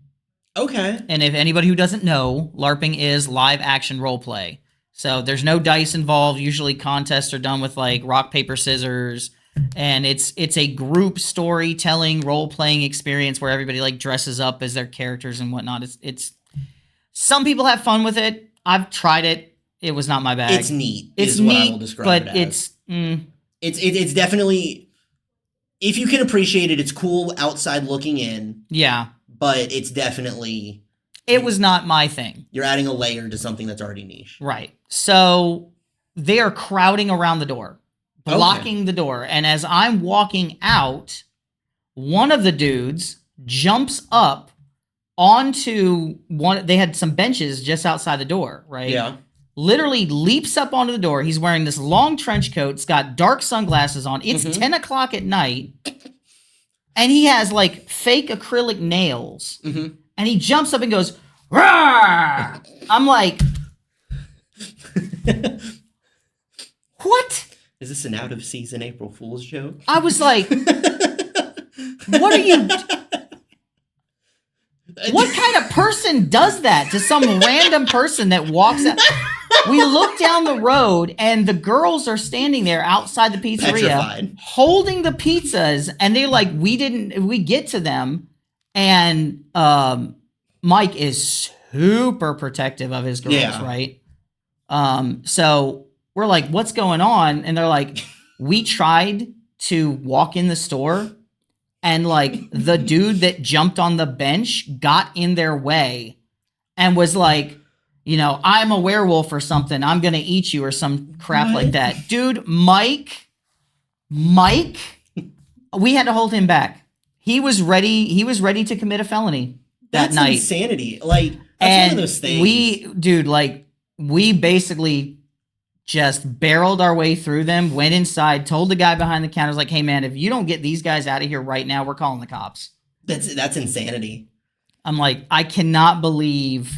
Okay. And if anybody who doesn't know, LARPing is live action role play. So there's no dice involved. Usually contests are done with like rock, paper, scissors. And it's a group storytelling, role playing experience where everybody like dresses up as their characters and whatnot. It's some people have fun with it. I've tried it. It was not my bag. It's neat. It's is what I neat, will describe but it as. It's definitely, if you can appreciate it, it's cool outside looking in, yeah. but it's definitely, It was not my thing. you're adding a layer to something that's already niche. Right. So they are crowding around the door, blocking the door. And as I'm walking out, one of the dudes jumps up onto one. They had some benches just outside the door, right? Yeah. Literally leaps up onto the door. He's wearing this long trench coat. It's got dark sunglasses on. It's 10 o'clock at night. And he has like fake acrylic nails. And he jumps up and goes, "Rawr!" I'm like, what? Is this an out of season April Fool's joke? I was like, what are you? What kind of person does that to some random person that walks out? We look down the road and the girls are standing there outside the pizzeria Petrified. holding the pizzas, and they're like, we get to them, and Mike is super protective of his girls, Yeah. right? So we're like, what's going on? And they're like, we tried to walk in the store, and like the dude that jumped on the bench got in their way and was like, you know, I'm a werewolf or something. I'm going to eat you or some crap like that. Dude, Mike, we had to hold him back. He was ready to commit a felony that That's night. insanity. Like, that's And one of those things. we basically just barreled our way through them, went inside, told the guy behind the counter, was like, hey man, if you don't get these guys out of here right now, we're calling the cops. That's insanity. I'm like, I cannot believe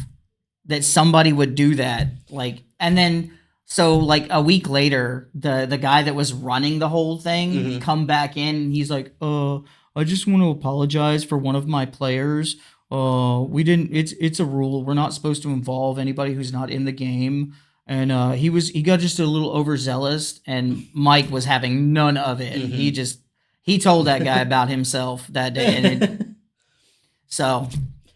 that somebody would do that. Like, and then so like a week later, the guy that was running the whole thing come back in, and he's like, I just want to apologize for one of my players. We didn't. It's a rule. We're not supposed to involve anybody who's not in the game. And he got just a little overzealous, and Mike was having none of it. He told that guy about himself that day, and so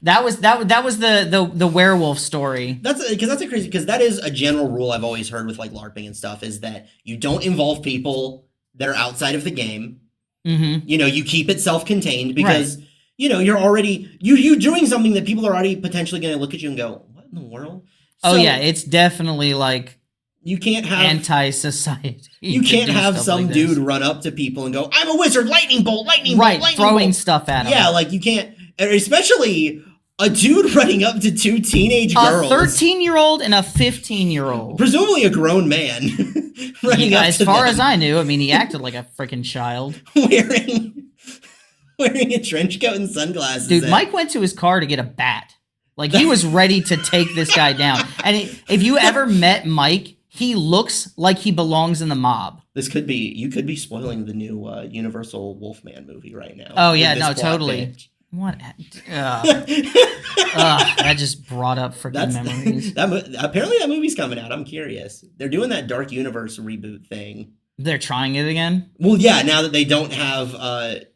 that was the werewolf story. That's a crazy, because that is a general rule I've always heard with like LARPing and stuff, is that you don't involve people that are outside of the game. You know, you keep it self-contained, because you know you're already you doing something that people are already potentially going to look at you and go, what in the world? Oh So yeah, it's definitely like you can't have anti-society. you to can't do have stuff some like this. dude run up to people and go, I'm a wizard, lightning bolt, lightning right, bolt, lightning throwing bolt. stuff at him. Yeah, like you can't, especially a dude running up to two teenage a girls. 13-year-old and a 15-year-old. Presumably a grown man. running up As to far them, as I knew, I mean, he acted like a freaking child. wearing a trench coat and sunglasses. Dude, Mike went to his car to get a bat. Like, he was ready to take this guy down. And if you ever met Mike, he looks like he belongs in the mob. You could be spoiling the new Universal Wolfman movie right now. Oh, with yeah, this no, plot totally. pitch. What? That just brought up freaking memories. Apparently that movie's coming out. I'm curious. They're doing that Dark Universe reboot thing. They're trying it again? Well, yeah, now that they don't have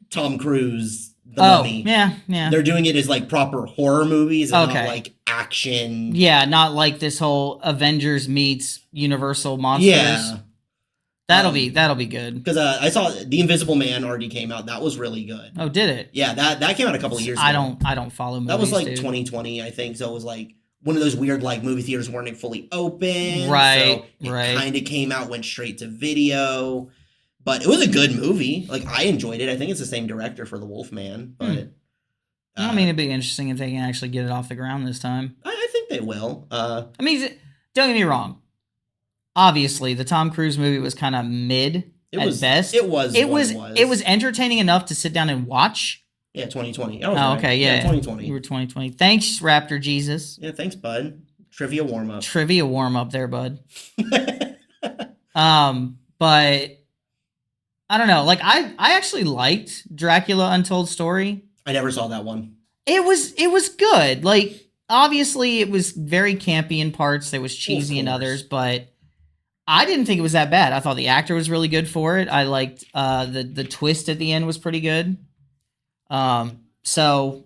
Tom Cruise, the mummy. Yeah. They're doing it as like proper horror movies and Okay. not like action. Yeah, not like this whole Avengers meets Universal Monsters. Yeah. That'll be good. Because I saw The Invisible Man already came out. That was really good. Oh, did it? Yeah, that came out a couple of years ago. I don't follow movies. That was like dude. 2020, I think. So it was like one of those weird like movie theaters weren't fully open. Right, So it right. kind of came out, went straight to video. But it was a good movie. Like, I enjoyed it. I think it's the same director for The Wolfman. But I mean, it'd be interesting if they can actually get it off the ground this time. I think they will. I mean, don't get me wrong. Obviously, the Tom Cruise movie was kind of mid at best. It was. It was entertaining enough to sit down and watch. Yeah, 2020. I was Oh, right. okay, yeah. 2020. You were 2020. Thanks, Raptor Jesus. Yeah, thanks, bud. Trivia warm up. Trivia warm up there, bud. But I don't know. Like, I actually liked Dracula Untold Story. I never saw that one. It was good. Like, obviously, it was very campy in parts. It was cheesy in course. others, but I didn't think it was that bad. I thought the actor was really good for it. I liked the twist at the end was pretty good. So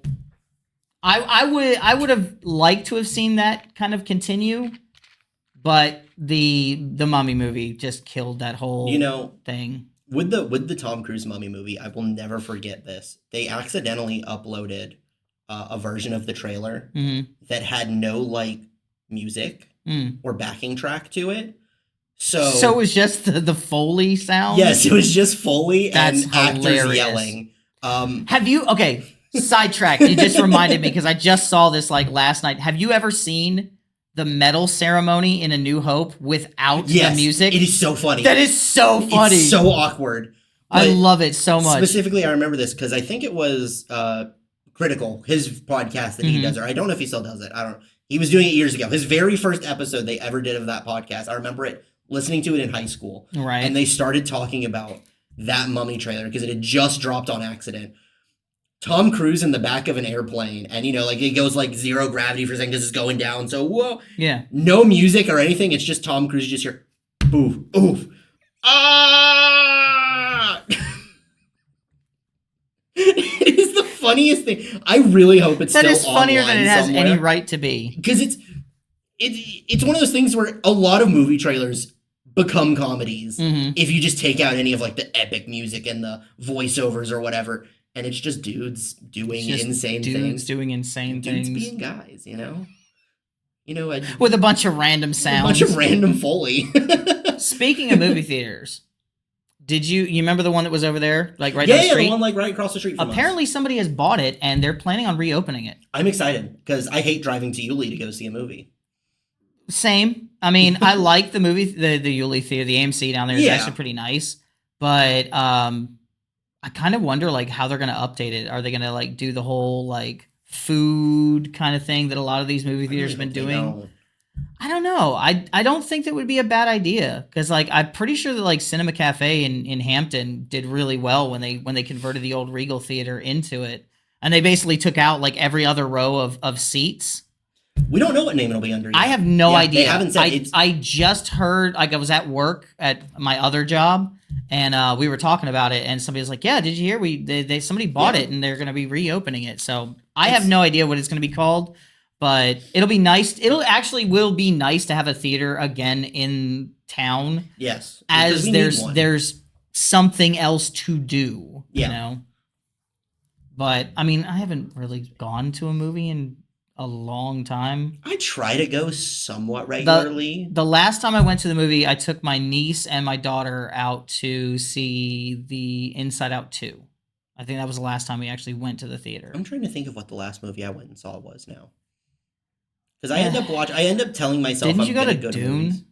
I would have liked to have seen that kind of continue, but the Mummy movie just killed that whole thing. With the Tom Cruise Mummy movie, I will never forget this. They accidentally uploaded a version of the trailer that had no like music or backing track to it. So it was just the Foley sound? yes, it was just Foley and That's actors hilarious. yelling. Have you, okay, sidetrack. You just reminded me because I just saw this like last night. Have you ever seen the medal ceremony in A New Hope without Yes, the music? it is so funny. That is so funny. It's so awkward. I But love it so much. specifically, I remember this because I think it was Critical, his podcast that he Mhm. does, or I don't know if he still does it. I don't know. He was doing it years ago. His very first episode they ever did of that podcast. I remember it listening to it in high school. Right. And they started talking about that Mummy trailer because it had just dropped on accident. Tom Cruise in the back of an airplane, and like it goes like zero gravity for a second because it's going down. So whoa, Yeah. no music or anything. It's just Tom Cruise. You just hear, oof, oof, ah. It is the funniest thing. I really hope it's That still is funnier than online it has somewhere. any right to be. Because it's one of those things where a lot of movie trailers become comedies Mhm. if you just take out any of like the epic music and the voiceovers or whatever, and it's just dudes doing Just insane dudes things, doing insane dudes things being guys, a with a bunch of random sounds. bunch of random Foley. Speaking of movie theaters, did you remember the one that was over there, like right yeah, down the yeah, street? the one like right across the street from us. Apparently, somebody has bought it and they're planning on reopening it. I'm excited because I hate driving to Yulee to go see a movie. Same. I mean, I like the movie, the Yulee Theater, the AMC down there is Yeah. actually pretty nice. But I kind of wonder like how they're going to update it. Are they going to like do the whole like food kind of thing that a lot of these movie theaters have been doing? I don't know. I don't think that would be a bad idea because like I'm pretty sure that like Cinema Cafe in Hampton did really well when they converted the old Regal Theater into it, and they basically took out like every other row of seats. We don't know what name it'll be under yet. I have no Yeah, idea. They haven't said I just heard, like, I was at work at my other job, and we were talking about it, and somebody was like, "Yeah, did you hear? Somebody bought Yeah. it, and they're going to be reopening it." So I It's- have no idea what it's going to be called, but it'll be nice. It'll actually will be nice to have a theater again in town, Yes. because as we need one. there's something else to do. Yeah. You know. But I mean, I haven't really gone to a movie in a long time. I try to go somewhat regularly. The last time I went to the movie, I took my niece and my daughter out to see the Inside Out 2. I think that was the last time we actually went to the theater. I'm trying to think of what the last movie I went and saw was now. Because I end up telling myself Didn't I'm you go gonna to go to Dune? movies.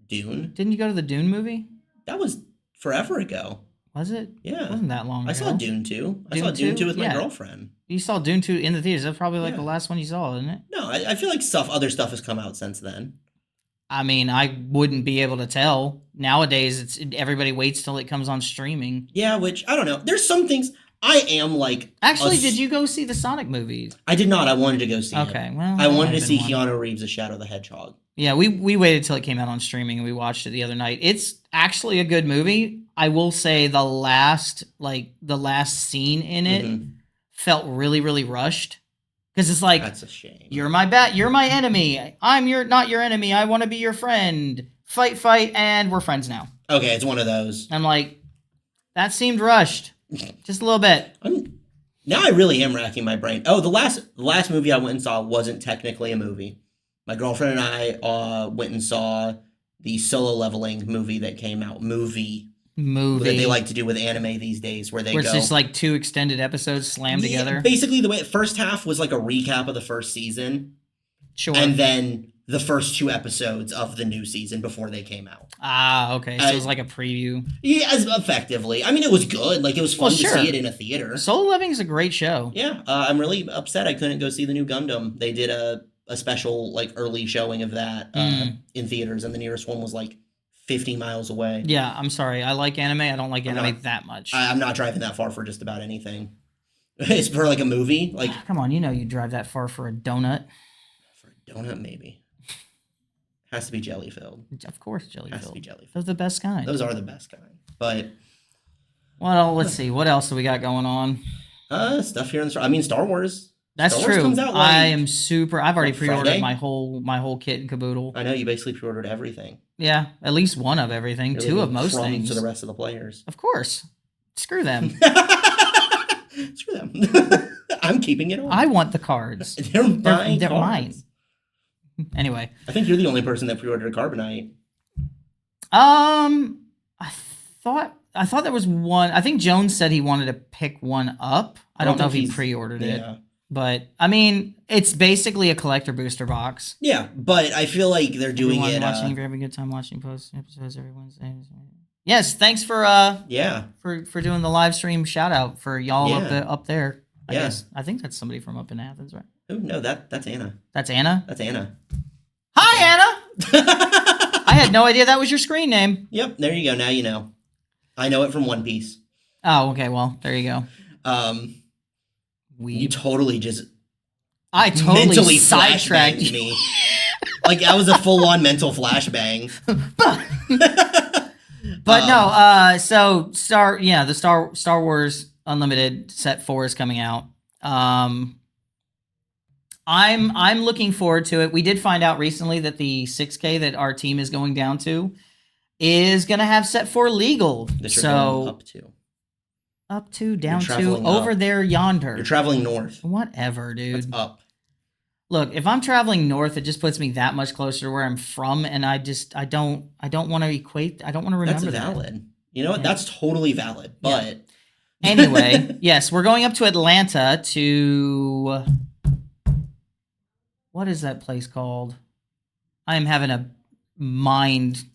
Dune? Didn't you go to the Dune movie? That was forever ago. Was it? It Yeah. wasn't that long ago. I saw Dune 2. I saw Dune Dune 2 with my Yeah. girlfriend. You saw Dune 2 in the theaters. That's probably like Yeah. the last one you saw, isn't it? No, I feel like other stuff has come out since then. I mean, I wouldn't be able to tell. Nowadays, everybody waits till it comes on streaming. Yeah, which I don't know. There's some things I am like. Actually, did you go see the Sonic movies? I did not. I wanted to go see it. Okay, well, I that wanted might to have see been one. Keanu Reeves' The Shadow the Hedgehog. Yeah, we waited till it came out on streaming and we watched it the other night. It's actually a good movie. I will say the last scene in it Mhm. felt really, really rushed. Because it's like, That's a shame. you're my enemy. I'm not your enemy. I want to be your friend. Fight, and we're friends now. Okay, it's one of those. I'm like, that seemed rushed. Just a little bit. Now I really am racking my brain. Oh, the last movie I went and saw wasn't technically a movie. My girlfriend and I went and saw the Solo Leveling movie that came out. Movie that they like to do with anime these days, where it's go. just like 2 extended episodes slammed Yeah, together. Basically, the first half was like a recap of the first season, Sure. and then the first 2 episodes of the new season before they came out. Okay. So it was like a preview. Yeah, effectively. I mean, it was good. Like, it was fun Well, sure. to see it in a theater. Solo Leveling is a great show. Yeah, I'm really upset I couldn't go see the new Gundam. They did a special like early showing of that in theaters, and the nearest one was like 50 miles away. Yeah, I'm sorry. I like anime. I don't like I'm anime not- that much. I'm not driving that far for just about anything. It's for like a movie, like Come on, you know you drive that far for a donut. for a donut maybe. Has to be jelly filled. Of course, jelly Has to be filled. jelly filled. Those are the best kind. Those are the best kind. But Well, let's see. What else do we got going on? stuff here in the store. I mean, Star Wars. That's Star Wars true. comes out, I like, am super. I've already what, pre-ordered Friday? my whole kit and caboodle. I know you basically pre-ordered everything. Yeah, at least one of everything. You're 2 leaving of most crumbs things. to the rest of the players. Of course. Screw them. Screw them. I'm keeping it on. I want the cards. They're mine. They're cards. mine. Anyway, I think you're the only person that pre-ordered a Carbonite. I thought there was one. I think Jones said he wanted to pick one up. I don't know if he pre-ordered it, but I mean, it's basically a collector booster box. Yeah, but I feel like they're doing Everyone it. Watching, if you're having a good time watching post episodes every Wednesday. Yes, thanks for for doing the live stream shout out for y'all up there. I guess I think that's somebody from up in Athens, right? Oh no, that's Anna. That's Anna. That's Anna. Hi, Anna. I had no idea that was your screen name. Yep, there you go. Now you know. I know it from One Piece. Oh, okay. Well, there you go. You totally just. I totally mentally sidetracked flashbanged me. Like that was a full-on mental flashbang. But no. So the Star Wars Unlimited Set 4 is coming out. I'm looking forward to it. We did find out recently that the 6K that our team is going down to is going to have Set 4 legal. So up to, down to, over up. there, yonder. You're traveling north. Whatever, dude. That's up. Look, if I'm traveling north, it just puts me that much closer to where I'm from, and I don't want to equate. I don't want to remember That's valid. that. You know what? Yeah. That's totally valid. But anyway, yes, we're going up to Atlanta to. What is that place called? I am having a mind.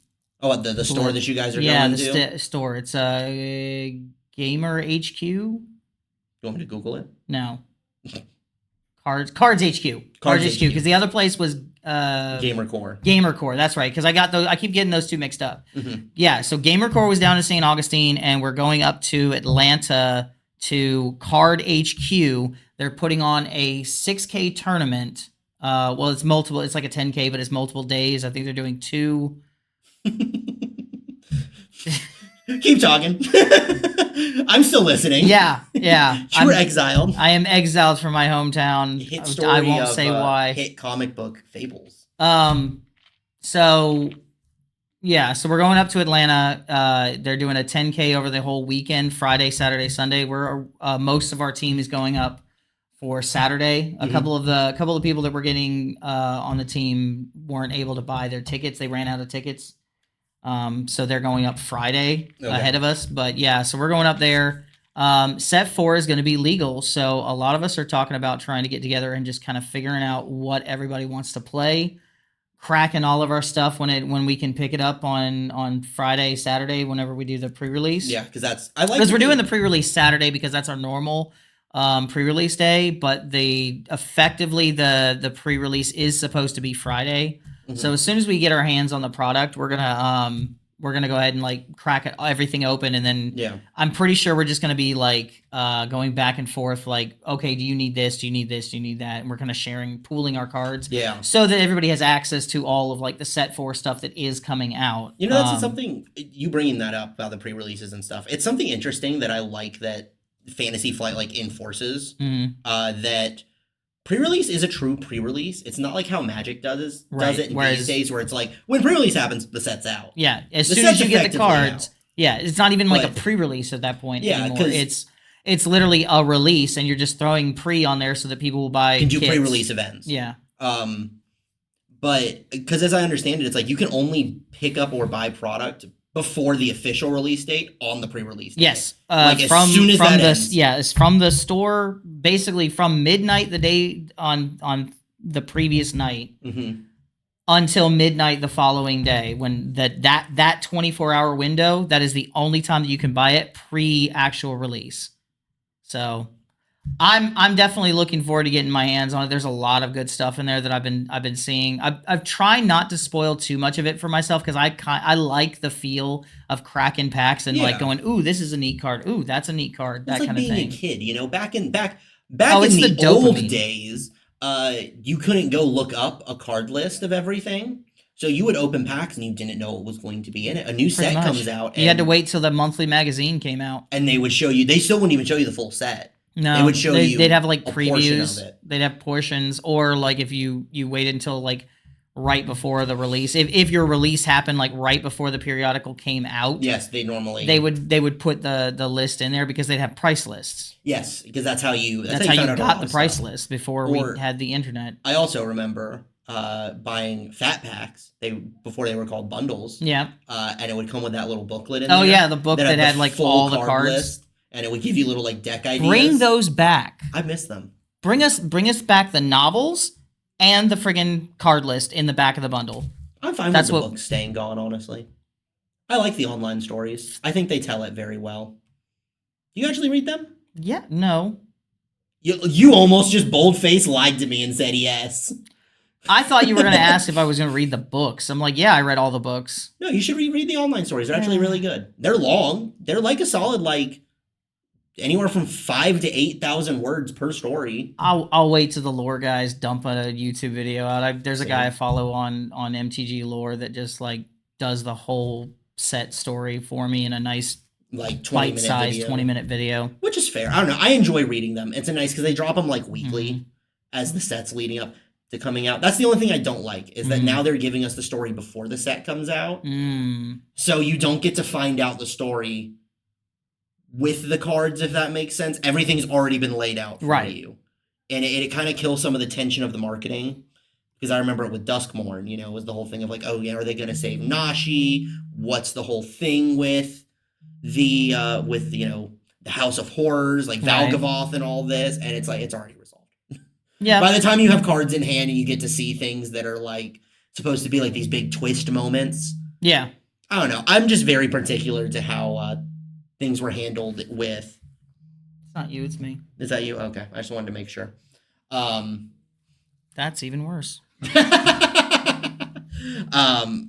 Oh, the store that you guys are going to? Yeah, the store. It's a Gamer HQ. You want me to Google it? No. Cards HQ. Cards HQ. Because the other place was GamerCore. GamerCore. That's right. Because I keep getting those two mixed up. Mm-hmm. Yeah. So GamerCore was down in St. Augustine, and we're going up to Atlanta to Card HQ. They're putting on a 6K tournament. Well, it's multiple. It's like a 10K, but it's multiple days. I think they're doing 2. Keep talking. I'm still listening. Yeah. You were exiled. I am exiled from my hometown. Hit story I won't say why. Hit comic book Fables. So we're going up to Atlanta. They're doing a 10K over the whole weekend, Friday, Saturday, Sunday. We're most of our team is going up for Saturday. A couple of the people that were getting on the team weren't able to buy their tickets. They ran out of tickets. So they're going up Friday ahead of us. But yeah, so we're going up there. Set 4 is going to be legal. So a lot of us are talking about trying to get together and just kind of figuring out what everybody wants to play, cracking all of our stuff when we can pick it up on Friday, Saturday, whenever we do the pre-release. Yeah, because we're doing the pre-release Saturday because that's our normal pre-release day, but the pre-release is supposed to be Friday. Mm-hmm. So as soon as we get our hands on the product, we're gonna go ahead and like crack everything open, and then I'm pretty sure we're just gonna be like going back and forth, like, okay, do you need this? Do you need this? Do you need that? And we're kind of pooling our cards, so that everybody has access to all of like the Set 4 stuff that is coming out. You know, that's something you bringing that up about the pre-releases and stuff. It's something interesting that I like that Fantasy Flight like enforces that pre-release is a true pre-release. It's not like how Magic does it these days, where it's like when pre-release happens, the set's out. Yeah, as soon as you get the cards, it's not even like a pre-release at that point anymore. It's literally a release, and you're just throwing pre on there so that people will buy. Can do pre-release events. Yeah. But because as I understand it, it's like you can only pick up or buy product before the official release date on the pre-release date. Yes. As soon as that ends. Yeah, it's from the store, basically from midnight the day on the previous night until midnight the following day, when that 24-hour window, that is the only time that you can buy it pre-actual release. So I'm definitely looking forward to getting my hands on it. There's a lot of good stuff in there that I've been seeing. I've tried not to spoil too much of it for myself, because I like the feel of cracking packs and like going, ooh, this is a neat card. Ooh, that's a neat card. That kind of thing. It's like being a kid, you know, back in the old days, you couldn't go look up a card list of everything. So you would open packs and you didn't know what was going to be in it. A new set comes out. You had to wait till the monthly magazine came out. And they would show you. They still wouldn't even show you the full set. No, they would show you. They'd have like previews. They'd have portions, or like if you waited until like right before the release. If your release happened like right before the periodical came out, yes, they would put the list in there, because they'd have price lists. Yes, because that's how you got the price list before we had the internet. I also remember buying fat packs. Before they were called bundles. Yeah. And it would come with that little booklet in Oh there. yeah, the book that had like full all the card cards. list, and it would give you little like deck ideas. Bring those back. I miss them. Bring us back the novels and the friggin' card list in the back of the bundle. I'm fine That's with the what- books staying gone, honestly. I like the online stories. I think they tell it very well. Do you actually read them? Yeah, no. You almost just bold-faced lied to me and said yes. I thought you were going to ask if I was going to read the books. I'm like, yeah, I read all the books. No, you should reread the online stories. They're actually really good. They're long. They're like a solid, like, anywhere from 5,000 to 8,000 words per story. I'll wait till the lore guys dump a YouTube video out. There's a guy I follow on MTG Lore that just like does the whole set story for me in a nice Like 20-minute bite-sized video. 20-minute video. Which is fair. I don't know. I enjoy reading them. It's a nice because they drop them like weekly as the set's leading up to coming out. That's the only thing I don't like is that now they're giving us the story before the set comes out. So you don't get to find out the story with the cards, if that makes sense. Everything's already been laid out for you. And it kind of kills some of the tension of the marketing. Because I remember it with Duskmourn, you know, was the whole thing of like, oh yeah, are they going to save Nashi? What's the whole thing with the House of Horrors, like Valgavoth and all this? And it's like, it's already resolved. Yeah. By the time you have cards in hand and you get to see things that are like supposed to be like these big twist moments. Yeah. I don't know. I'm just very particular to how things were handled with. It's not you, it's me. Is that you? Okay. I just wanted to make sure. That's even worse.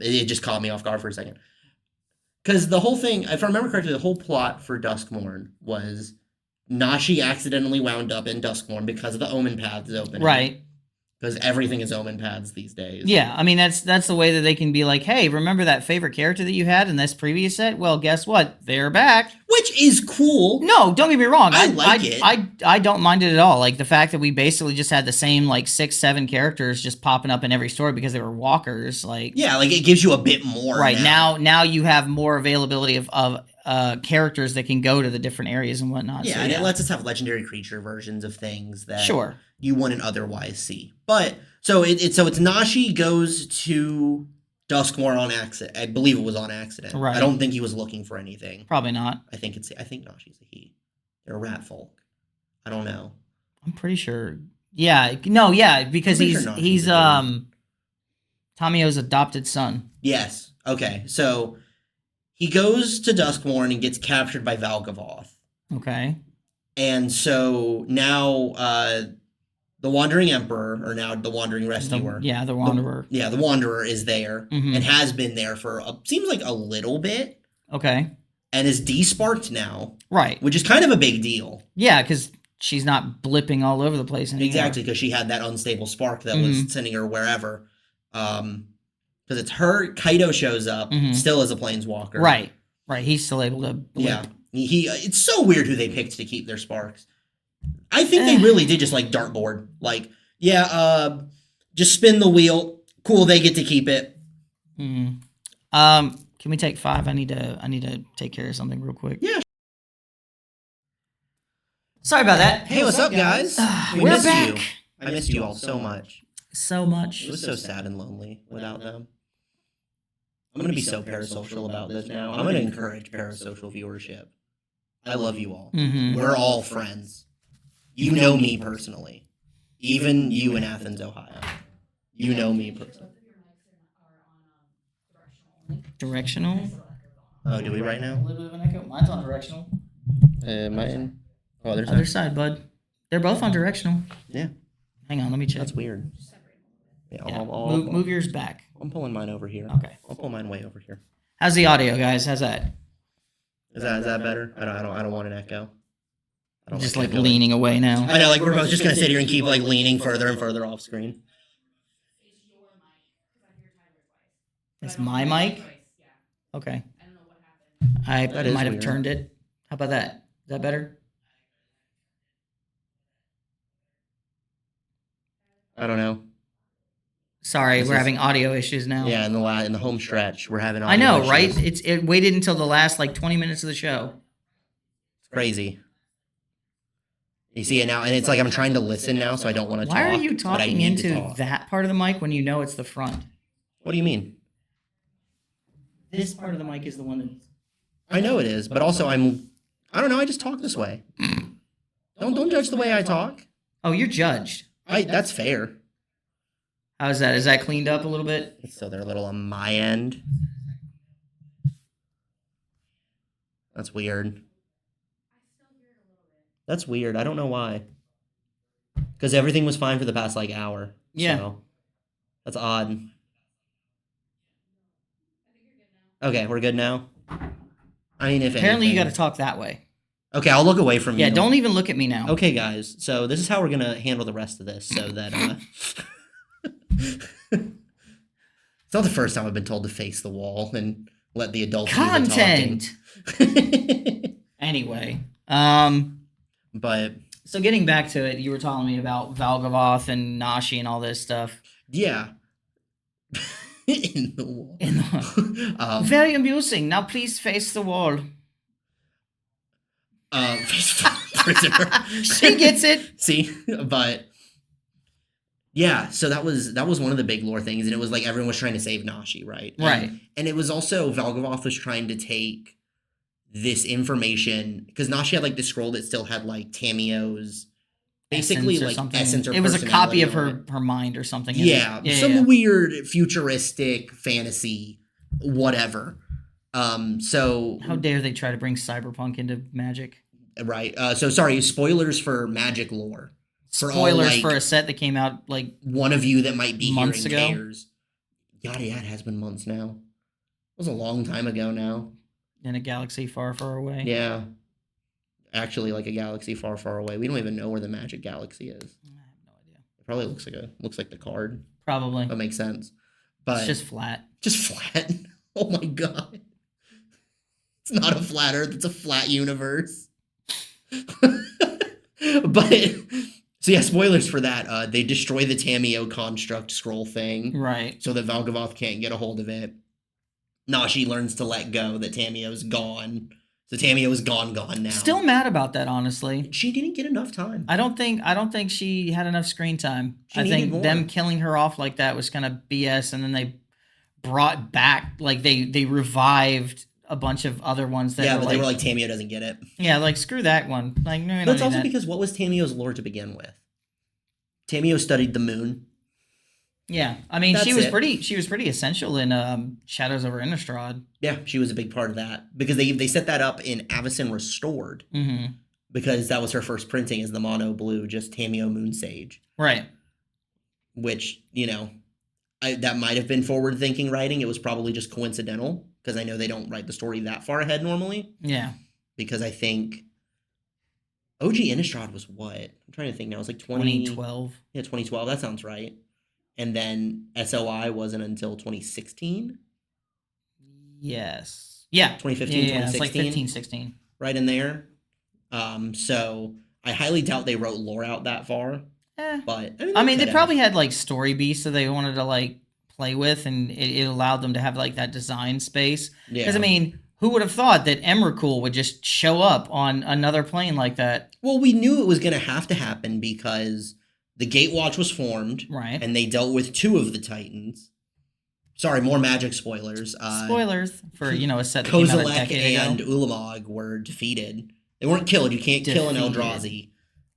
It just caught me off guard for a second. Because the whole thing, if I remember correctly, the whole plot for Duskmourn was Nashi accidentally wound up in Duskmourn because of the Omen Paths opening. Right. Because everything is Omen Paths these days. Yeah, I mean that's the way that they can be like, hey, remember that favorite character that you had in this previous set? Well, guess what? They're back. Which is cool. No, don't get me wrong. I like it. I don't mind it at all. Like the fact that we basically just had the same like 6-7 characters just popping up in every story because they were walkers. Like Yeah, like it gives you a bit more. right now you have more availability of characters that can go to the different areas and whatnot. Yeah, so, and it lets us have legendary creature versions of things that sure. you wouldn't otherwise see. But so it's Nashi goes to Duskmourn on accident. I believe it was on accident. Right. I don't think he was looking for anything. Probably not. I think Nashi's a he. They're a rat folk. I don't know. I'm pretty sure. Yeah, no, yeah, because I'm pretty sure he's Nashi's a Tamio's adopted son. Yes. Okay. So he goes to Duskmourn and gets captured by Valgavoth. Okay. And so now the Wandering Emperor, or now the Wandering Rescuer. The Wanderer. The Wanderer is there Mhm. and has been there for seems like a little bit Okay. and is desparked now, Right. which is kind of a big deal. Yeah, because she's not blipping all over the place anymore. Exactly, because she had that unstable spark that was sending her wherever. Because it's her, Kaido shows up, still as a planeswalker. Right. Right. He's still able to blip. Yeah. It's so weird who they picked to keep their sparks. I think they really did just like dartboard. Like, just spin the wheel. Cool, they get to keep it. Can we take 5? I need to take care of something real quick. Yeah. Sorry about that. Hey, what's up, guys? We We're missed back. you. I missed you all so much. So much. It was so sad and lonely without them. I'm going to be so parasocial about this now. I'm going to encourage parasocial viewership. I love you all. Mhm. We're all friends. You know me personally. Even you in Athens, Ohio. You know me personally. Directional. Oh, do we right A now? little bit of an echo. Mine's on directional. Mine. Oh, there's Other side, bud. They're both on directional. Yeah. Hang on, let me check. That's weird. Yeah, Yeah. I'll Move yours back. I'm pulling mine over here. Okay. I'll pull mine way over here. How's the audio, guys? How's that? Is that better? I don't want an echo. I don't Just like like echoing. leaning away now. I know, like we're both just gonna sit here and keep like leaning further and further off screen. It's my mic. Okay. I That is might have weird. turned it. How about that? Is that better? I don't know. Sorry, This we're is- having audio issues now. Yeah, in the home stretch, we're having. I know, audio right? issues. It waited until the last like 20 minutes of the show. It's crazy. You see it now, and it's like I'm trying to listen now, so I don't want to talk. Why are you but I talking need to into talk. that part of the mic when you know it's the front? What do you mean? This part of the mic is the one that. I know it is, but also I don't know. I just talk this way. Don't judge the way I talk. Oh, you're judged. That's fair. How's that? Is that cleaned up a little bit? So they're a little on my end. That's weird. That's weird. I don't know why. Because everything was fine for the past like hour. Yeah. So that's odd. Okay, we're good now. I mean, if Apparently, you got anything. to talk that way. Okay, I'll look away from you. Yeah, don't even look at me now. Okay, guys. So this is how we're gonna handle the rest of this, so that it's not the first time I've been told to face the wall and let the adults Content. do the talking. Anyway, But so getting back to it, you were telling me about Valgavoth and Nashi and all this stuff. yeah, in the wall. In the very amusing. Now please face the wall. Prisoner. She gets it. See, but yeah, so that was one of the big lore things, and it was like everyone was trying to save Nashi, right? Right. And it was also Valgavoth was trying to take this information because Nashi had like the scroll that still had like Tamio's basically Essence or like something. essence or it was a copy personality of on it. her mind or something. Yeah, some yeah. weird futuristic fantasy, whatever. So How dare they try to bring cyberpunk into Magic? right. So sorry, spoilers for Magic lore. For all, Spoilers like, for a set that came out like one of you that might be months here ago. and cares. Yada yada, it has been months now. It was a long time ago now. in a galaxy far, far away. Yeah. Actually, like a galaxy far, far away. We don't even know where the Magic Galaxy is. I have no idea. It probably looks like the card. Probably. That makes sense. But It's just flat. just flat. Oh my god. It's not a flat Earth, it's a flat universe. But so yeah, spoilers for that. They destroy the Tamio construct scroll thing Right. so that Valgavoth can't get a hold of it. Nashi learns to let go that Tamio's gone. So Tamio is gone now. Still mad about that, honestly. She didn't get enough time. I don't think she had enough screen time. She I needed think more. them killing her off like that was kind of BS, and then they brought back like they revived a bunch of other ones that Yeah, were but like, they were like, Tamio doesn't get it. yeah, like screw that one. Like no, we But don't it's need also that. because what was Tamio's lore to begin with? Tamio studied the moon. Yeah, I mean That's she was it. pretty essential in Shadows over Innistrad. Yeah, she was a big part of that because they set that up in Avacyn Restored Mm-hmm. because that was her first printing as the mono blue, just Tamio Moon Sage, Right. which, you know, that might have been forward thinking writing. It was probably just coincidental because I know they don't write the story that far ahead normally Yeah. because I think OG Innistrad was what? I'm trying to think now. It was like 2012. Yeah, 2012. That sounds right. And then SOI wasn't until 2016, Yes. Yeah. 2015, Yeah, it's like 2016. 15, 16. Right in there. So I highly doubt they wrote lore out that far. But I mean, could they have. probably had like story beasts that they wanted to like play with, and it allowed them to have like that design space. Yeah. Because I mean, who would have thought that Emrakul would just show up on another plane like that? Well, we knew it was going to happen because the Gatewatch was formed, Right. and they dealt with 2 of the Titans. Sorry, more Magic spoilers. Spoilers for a set that came out a Kozilek decade and ago. Ulamog were defeated. They weren't killed. You can't kill an Defeated. Eldrazi.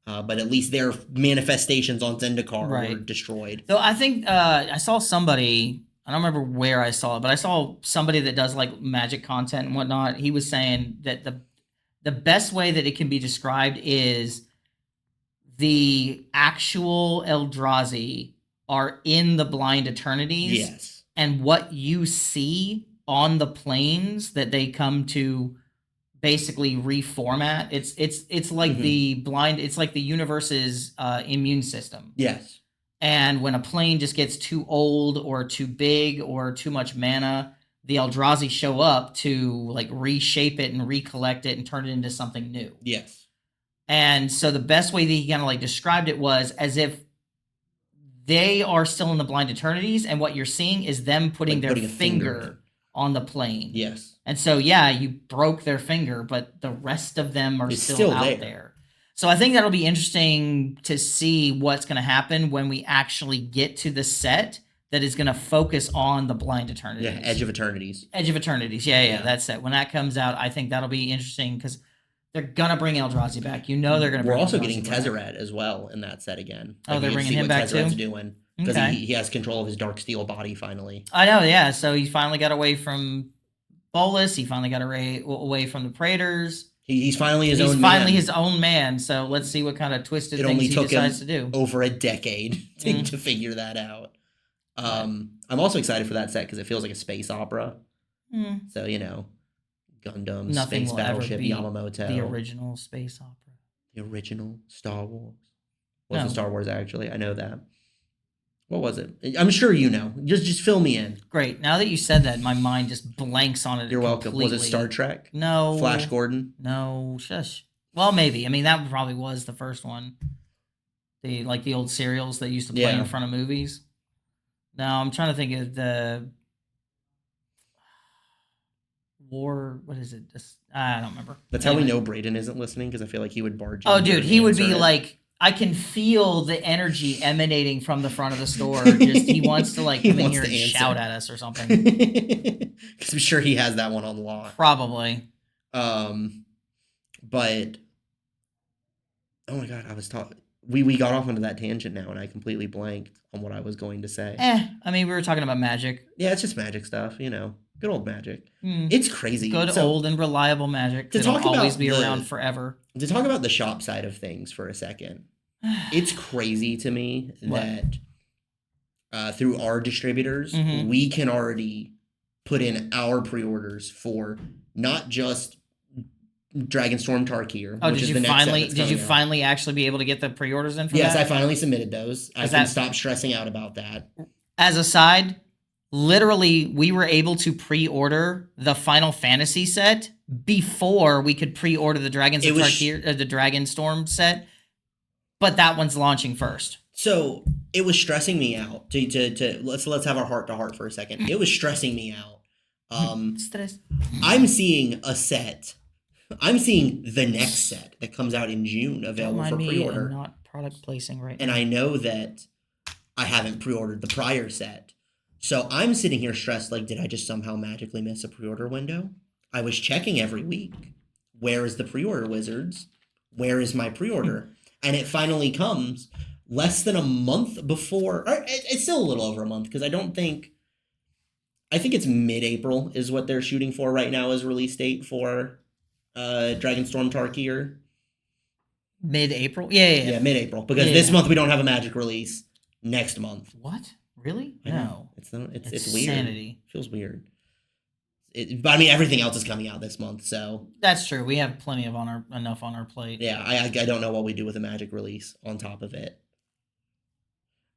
But at least their manifestations on Zendikar were Right. destroyed. Though I think I saw somebody. I don't remember where I saw it, but I saw somebody that does like Magic content and whatnot. He was saying that the best way that it can be described is the actual Eldrazi are in the Blind Eternities. Yes. And what you see on the planes that they come to basically reformat, it's like Mhm. the blind, it's like the universe's immune system. Yes. And when a plane just gets too old or too big or too much mana, the Eldrazi show up to like reshape it and recollect it and turn it into something new. Yes. And so the best way that he kind of like described it was as if they are still in the Blind Eternities, and what you're seeing is them putting Like their putting a finger finger. on the plane. Yes. And so, yeah, you broke their finger, but the rest of them are It's still still out there. there. So I think that'll be interesting to see what's going to happen when we actually get to the set that is going to focus on the Blind Eternities. Yeah, Edge of Eternities. Edge of Eternities. Yeah, that's it. When that comes out, I think that'll be interesting because they're gonna bring Eldrazi back. You know they're gonna. We're bring also Eldrazi getting back. Tezzeret as well in that set again. Oh, they're we get to bringing see him what back Tezzeret's too? doing because Okay. he has control of his Dark Steel body finally. I know, yeah. So he finally got away from Bolas. He finally got away from the Praetors. He's finally his He's own finally man. his own man. So let's see what kind of twisted It things only he took decides to him do. over a decade Mm. to figure that out. I'm also excited for that set because it feels like a space opera. Hmm. So, Gundam, Nothing Space will ever Battleship, be Yamamoto. The original space opera. The original Star Wars. Wasn't No. Star Wars, actually. I know that. What was it? I'm sure you know. Just fill me in. Great. Now that you said that, my mind just blanks on it. You're welcome. completely. Was it Star Trek? No. Flash Gordon? No. Shush. Well, maybe. I mean, that probably was the first one. The old serials that used to play Yeah. in front of movies. No, I'm trying to think of the War. What is it? I don't remember. That's how we Anyway. know Braden isn't listening because I feel like he would barge in. Oh, here dude, and he would be answer it. like, I can feel the energy emanating from the front of the store. Just he wants to He come in wants here to and answer. shout at us or something. Because I'm sure he has that one on lock. Probably. But oh my god, I was talking. We got off onto that tangent now, and I completely blanked on what I was going to say. I mean, we were talking about Magic. Yeah, it's just Magic stuff, good old Magic. Hmm. It's crazy. Good So, old and reliable Magic. to That'll talk about always be the- around forever. To talk about the shop side of things for a second, it's crazy to me What? that through our distributors, Mhm. we can already put in our pre-orders for not just Dragonstorm Tarkir, Oh, which did is you the next set finally? that's Did you coming out. finally actually be able to get the pre-orders in for Yes, that? I finally submitted those. I Is can that- stop stressing out about that. As a side, literally, we were able to pre-order the Final Fantasy set before we could pre-order the Dragons It of was Tarkir, the Dragonstorm set. But that one's launching first. So it was stressing me out. To let's have our heart to heart for a second. It was stressing me out. Stress. I'm seeing a set. I'm seeing the next set that comes out in June Don't available mind for me. pre-order. I'm not product placing right And now. I know that I haven't pre-ordered the prior set. So I'm sitting here stressed like, did I just somehow magically miss a pre-order window? I was checking every week. Where is the pre-order, Wizards? Where is my pre-order? And it finally comes less than a month before. Or it's still a little over a month because I think it's mid-April is what they're shooting for right now as release date for Dragonstorm Tarkir. Mid-April? Yeah. Yeah, mid-April. Because Yeah. this month we don't have a Magic release. Next month. What? Really? I know. No. It's weird. Sanity. Feels weird. But I mean, everything else is coming out this month, so That's true. We have plenty of enough on our plate. yeah, I don't know what we do with a Magic release on top of it.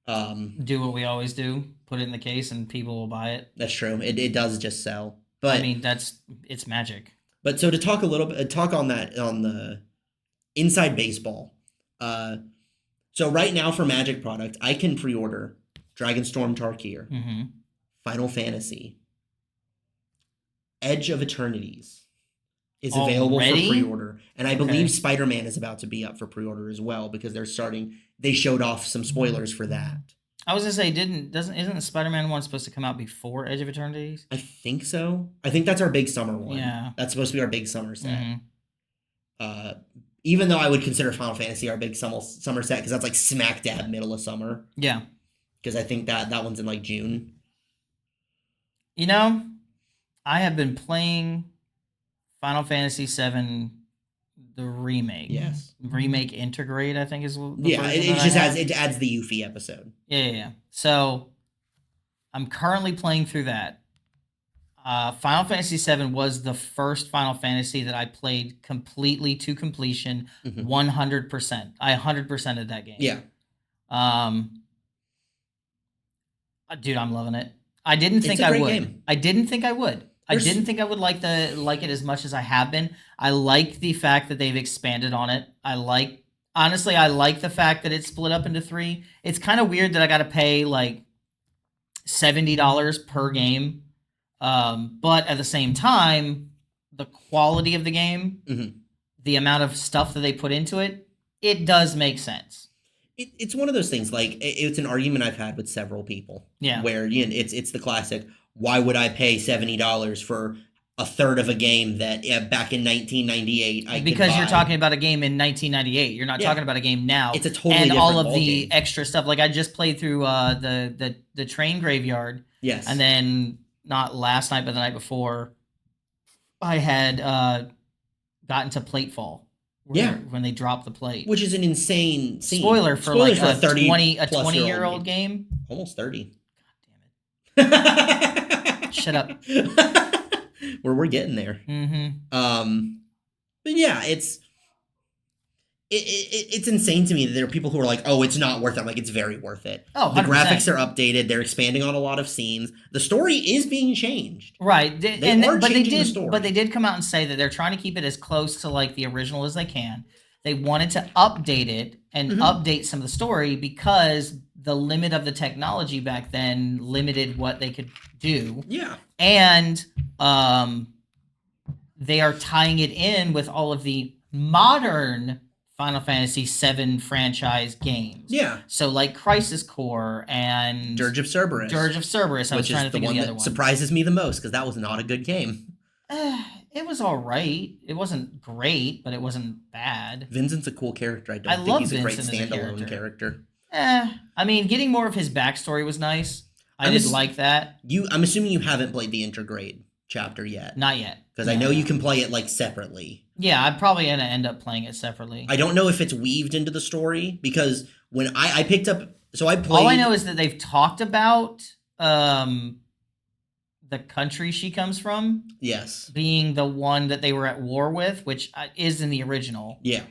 Do what we always do. Put it in the case and people will buy it. That's true. It does just sell, but I mean, it's Magic. But so to talk a little bit, talk on that on the inside baseball. So right now for Magic product, I can pre-order Dragonstorm Tarkir, Mm-hmm. Final Fantasy, Edge of Eternities is available Already? for pre-order, and I believe Okay. Spider-Man is about to be up for pre-order as well because they showed off some spoilers for that. I was gonna say, isn't the Spider-Man one supposed to come out before Edge of Eternities? I think so. I think that's our big summer one. Yeah. That's supposed to be our big summer set. Mhm. Even though I would consider Final Fantasy our big summer set because that's like smack dab middle of summer. Yeah. Because I think that one's in like June. You know, I have been playing Final Fantasy VII, the remake. Yes. Remake Integrate, I think is the Yeah, version it that I just have. adds the Yuffie episode. Yeah. So I'm currently playing through that. Final Fantasy VII was the first Final Fantasy that I played completely to completion, Mhm. 100%. I 100%ed that game. Yeah. Dude, I'm loving it. I didn't think a I great would. game. I didn't think I would. I There's- didn't think I would like it as much as I have been. I like the fact that they've expanded on it. Honestly, I like the fact that it's split up into 3. It's kind of weird that I got to pay like $70 per game. But at the same time, the quality of the game, Mhm. the amount of stuff that they put into it, it does make sense. It's one of those things. Like it's an argument I've had with several people. Yeah. Where it's the classic. Why would I pay $70 for a third of a game that back in 1998 I Because could buy? you're talking about a game in 1998. You're not talking about a game now. It's a totally and different all of ball the game. extra stuff. Like I just played through the train graveyard. Yes. And then not last night, but the night before, I had gotten to Platefall. When they drop the plate. Which is an insane scene. Spoiler for Spoilers like for a 20-year-old 20-year-old game. Almost 30. God damn it. Shut up. We're getting there. Mm-hmm. But yeah, it's insane to me that there are people who are like, oh, it's not worth it. I'm like, it's very worth it. Oh, 100%. The graphics are updated. They're expanding on a lot of scenes. The story is being changed. Right. They are changing the story. But they did come out and say that they're trying to keep it as close to like the original as they can. They wanted to update it and update some of the story because the limit of the technology back then limited what they could do. Yeah. And they are tying it in with all of the modern Final Fantasy VII franchise games. Yeah. So like Crisis Core and Dirge of Cerberus. I was trying to think of the other one. Surprises me the most because that was not a good game. It was all right. It wasn't great, but it wasn't bad. Vincent's a cool character. I don't I think love he's a great Vincent as a standalone character. I mean, getting more of his backstory was nice. I did like that. I'm assuming you haven't played the Intergrade chapter yet. Not yet. Because I know you can play it like separately. Yeah, I'm probably going to end up playing it separately. I don't know if it's weaved into the story because when I picked up, so I played. All I know is that they've talked about the country she comes from. Yes. Being the one that they were at war with, which is in the original. Yeah.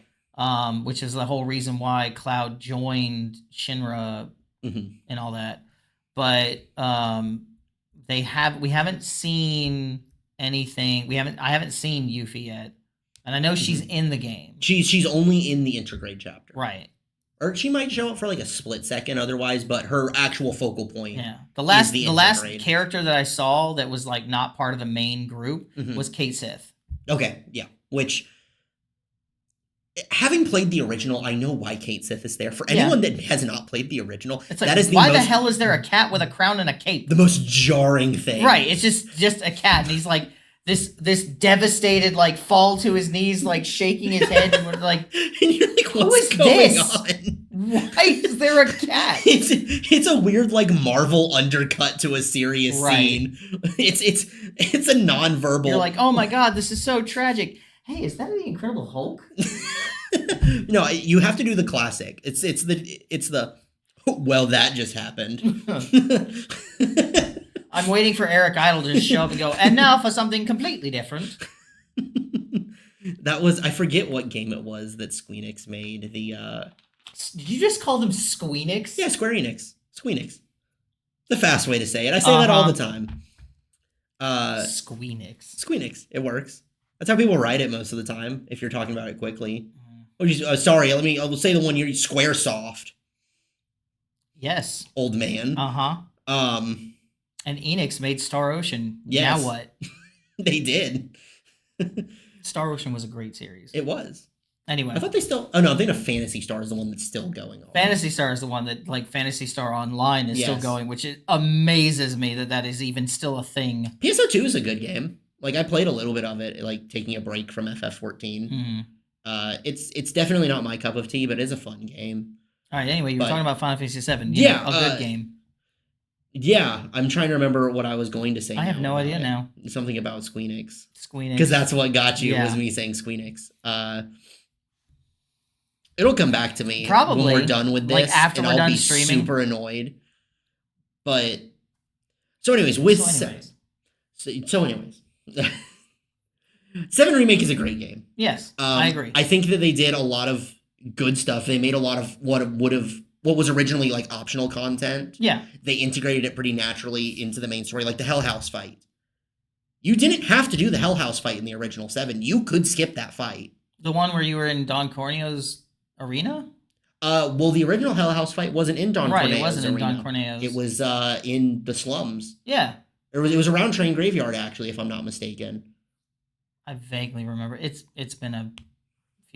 Which is the whole reason why Cloud joined Shinra and all that. But we haven't seen anything. I haven't seen Yuffie yet. And I know she's in the game. She's only in the Intergrade chapter. Right. Or she might show up for like a split second otherwise, but her actual focal point. Yeah. The last Intergrade. character that I saw that was like not part of the main group was Kate Sith. Okay, yeah. Which, having played the original, I know why Kate Sith is there. For anyone that has not played the original, it's like, that is why the hell is there a cat with a crown and a cape? The most jarring thing. Right. It's just a cat, and he's like this devastated, like fall to his knees, like shaking his head, and we're like, and you're like, who what's is going this? on? Why is there a cat? It's a weird like Marvel undercut to a serious scene. It's a non-verbal. You're like, oh my god, this is so tragic. Hey, is that the Incredible Hulk? No, you have to do the classic. It's the well, that just happened. I'm waiting for Eric Idle to just show up and go, and now for something completely different. That was, I forget what game it was that Squeenix made. Did you just call them Squeenix? Yeah, Square Enix. Squeenix. The fast way to say it. I say that all the time. Squeenix. Squeenix. It works. That's how people write it most of the time, if you're talking about it quickly. Sorry, I'll say the one you're Squaresoft. Yes. Old man. And Enix made Star Ocean. Yes. Now what? They did. Star Ocean was a great series. It was. Anyway. I thought they still... Oh, no, I'm thinking of Phantasy Star is the one that's still going on. Phantasy Star is the one that, like, Phantasy Star Online is still going, which amazes me that is even still a thing. PSO2 is a good game. Like, I played a little bit of it, like, taking a break from FF14. It's definitely not my cup of tea, but it's a fun game. All right, anyway, you were talking about Final Fantasy VII. Yeah. A good game. Yeah, I'm trying to remember what I was going to say. I have no idea now. Something about Squeenix. Squeenix. Because that's what got you, was me saying Squeenix. It'll come back to me probably when we're done with this. Like after and we're I'll done be streaming. super annoyed. But so anyways, Seven Remake is a great game. Yes, I agree. I think that they did a lot of good stuff. They made a lot of what was originally like optional content. Yeah. They integrated it pretty naturally into the main story, like the Hell House fight. You didn't have to do the Hell House fight in the original 7. You could skip that fight. The one where you were in Don Corneo's arena? Well, the original Hell House fight wasn't in Don Corneo's arena. Right, it wasn't in Don Corneo's. It was in the slums. Yeah. It was around Train Graveyard, actually, if I'm not mistaken. I vaguely remember. It's been a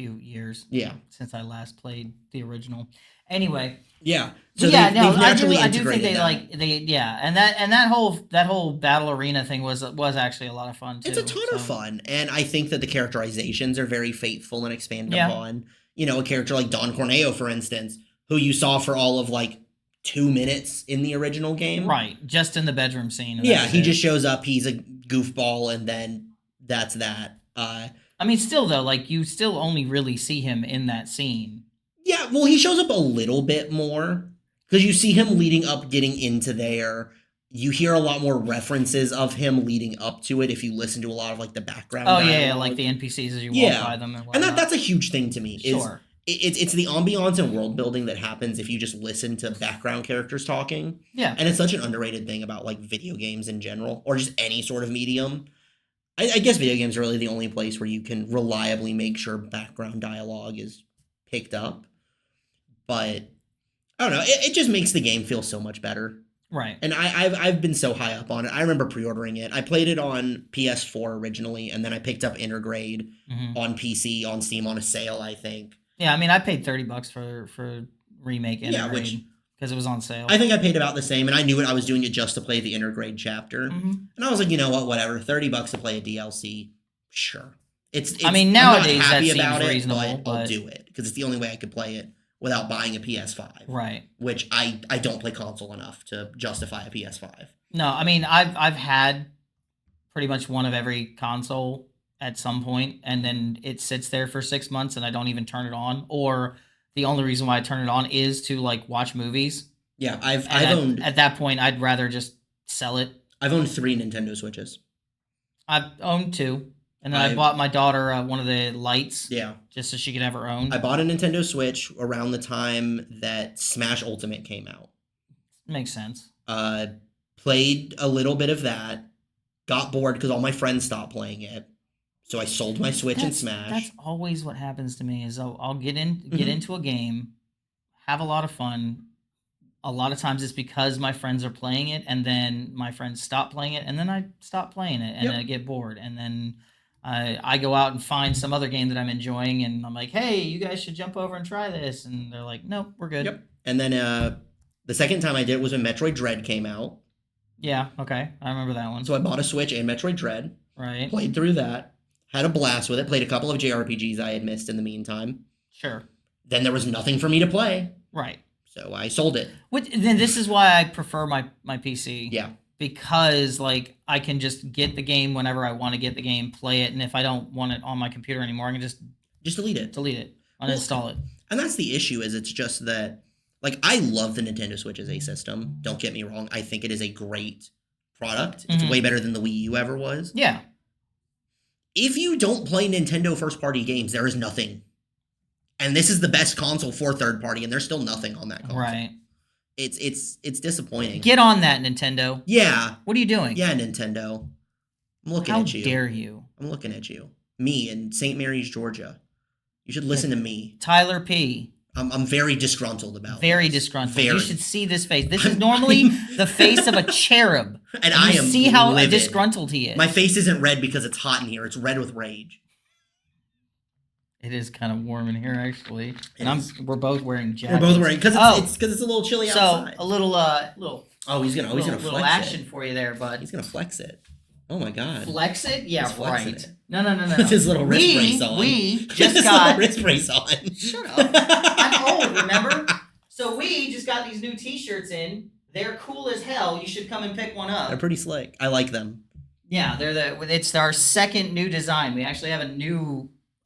few years. Yeah. Since I last played the original. Anyway. Yeah. So So yeah, they've naturally I do think integrated they that. and that whole battle arena thing was actually a lot of fun too. It's a ton of fun, and I think that the characterizations are very faithful and expanded Yeah. upon. You know, a character like Don Corneo, for instance, who you saw for all of like 2 minutes in the original game. Right, just in the bedroom scene. And Yeah, that's he it. just shows up. He's a goofball, and then that's that. I mean, still though, like you still only really see him in that scene. Yeah, well, he shows up a little bit more because you see him leading up, getting into there. You hear a lot more references of him leading up to it if you listen to a lot of like the background. Oh yeah, dialogue. like the NPCs as you Yeah. walk by them, and And whatnot. that's a huge thing to me. Sure. It's the ambiance and world building that happens if you just listen to background characters talking. Yeah. And it's such an underrated thing about like video games in general, or just any sort of medium. I guess video games are really the only place where you can reliably make sure background dialogue is picked up. But I don't know, it just makes the game feel so much better. Right. And I've been so high up on it. I remember pre-ordering it. I played it on PS4 originally, and then I picked up Intergrade Mhm. on PC on Steam on a sale, I think. Yeah, I mean, I paid $30 for remake Yeah, Intergrade because it was on sale. I think I paid about the same, and I knew I was doing it just to play the Intergrade chapter. Mhm. And I was like, you know what, whatever, $30 to play a DLC, sure. It's I mean, I'm nowadays not happy that seems about it, reasonable, I'll but- do it because it's the only way I could play it without buying a PS5, Right. which I don't play console enough to justify a PS5. No, I mean, I've had pretty much one of every console at some point, and then it sits there for 6 months, and I don't even turn it on. Or the only reason why I turn it on is to like watch movies. Yeah, I've And owned at that point, I'd rather just sell it. 3 Nintendo Switches. I've owned 2, and then I I've- bought my daughter one of the lights Yeah. just so she could have her own. I bought a Nintendo Switch around the time that Smash Ultimate came out. Makes sense. Played a little bit of that, got bored because all my friends stopped playing it. So I sold my Switch and Smash. That's always what happens to me. Is I'll get Mhm. into a game, have a lot of fun. A lot of times it's because my friends are playing it, and then my friends stop playing it, and then I stop playing it, and Yep. I get bored, and then I go out and find some other game that I'm enjoying, and I'm like, hey, you guys should jump over and try this, and they're like, nope, we're good. Yep. And then the second time I did it was when Metroid Dread came out. Yeah, okay, I remember that one. So I bought a Switch and Metroid Dread, Right, played through that, had a blast with it, played a couple of JRPGs I had missed in the meantime. sure, Then there was nothing for me to play, right. so I sold it. Then this is why I prefer my PC. Yeah. Because like I can just get the game whenever I want to get the game, play it, and if I don't want it on my computer anymore, I can just Just delete it. delete it, uninstall it. And that's the issue, is it's just that, like, I love the Nintendo Switch as a system. Don't get me wrong. I think it is a great product. It's Mhm. way better than the Wii U ever was. Yeah, If you don't play Nintendo first-party games, there is nothing. And this is the best console for third-party, and there's still nothing on that console. right. It's disappointing. Get on that, Nintendo. Yeah. What are you doing? Yeah, Nintendo. I'm looking How at you. dare you, I'm looking at you. Me in St. Mary's, Georgia. You should listen to me. Tyler P. I'm very disgruntled about Very this. disgruntled. Very. You should see this face. This is normally the face of a cherub. And I you am see how livid. disgruntled he is. My face isn't red because it's hot in here. It's red with rage. It is kind of warm in here, actually, and is. we're both wearing jackets. We're both wearing because Oh. it's a little chilly So outside. a little Oh, he's gonna little flex action it. for you there, bud. He's gonna flex it. Oh my god. Flex it? Yeah, He's flexing right. it. No. With his little wrist brace on. We With just his got. little wrist brace on. Shut up. I'm old, remember? So we just got these new T-shirts in. They're cool as hell. You should come and pick one They're up. pretty slick. I like them. Yeah, it's our second new design. We actually have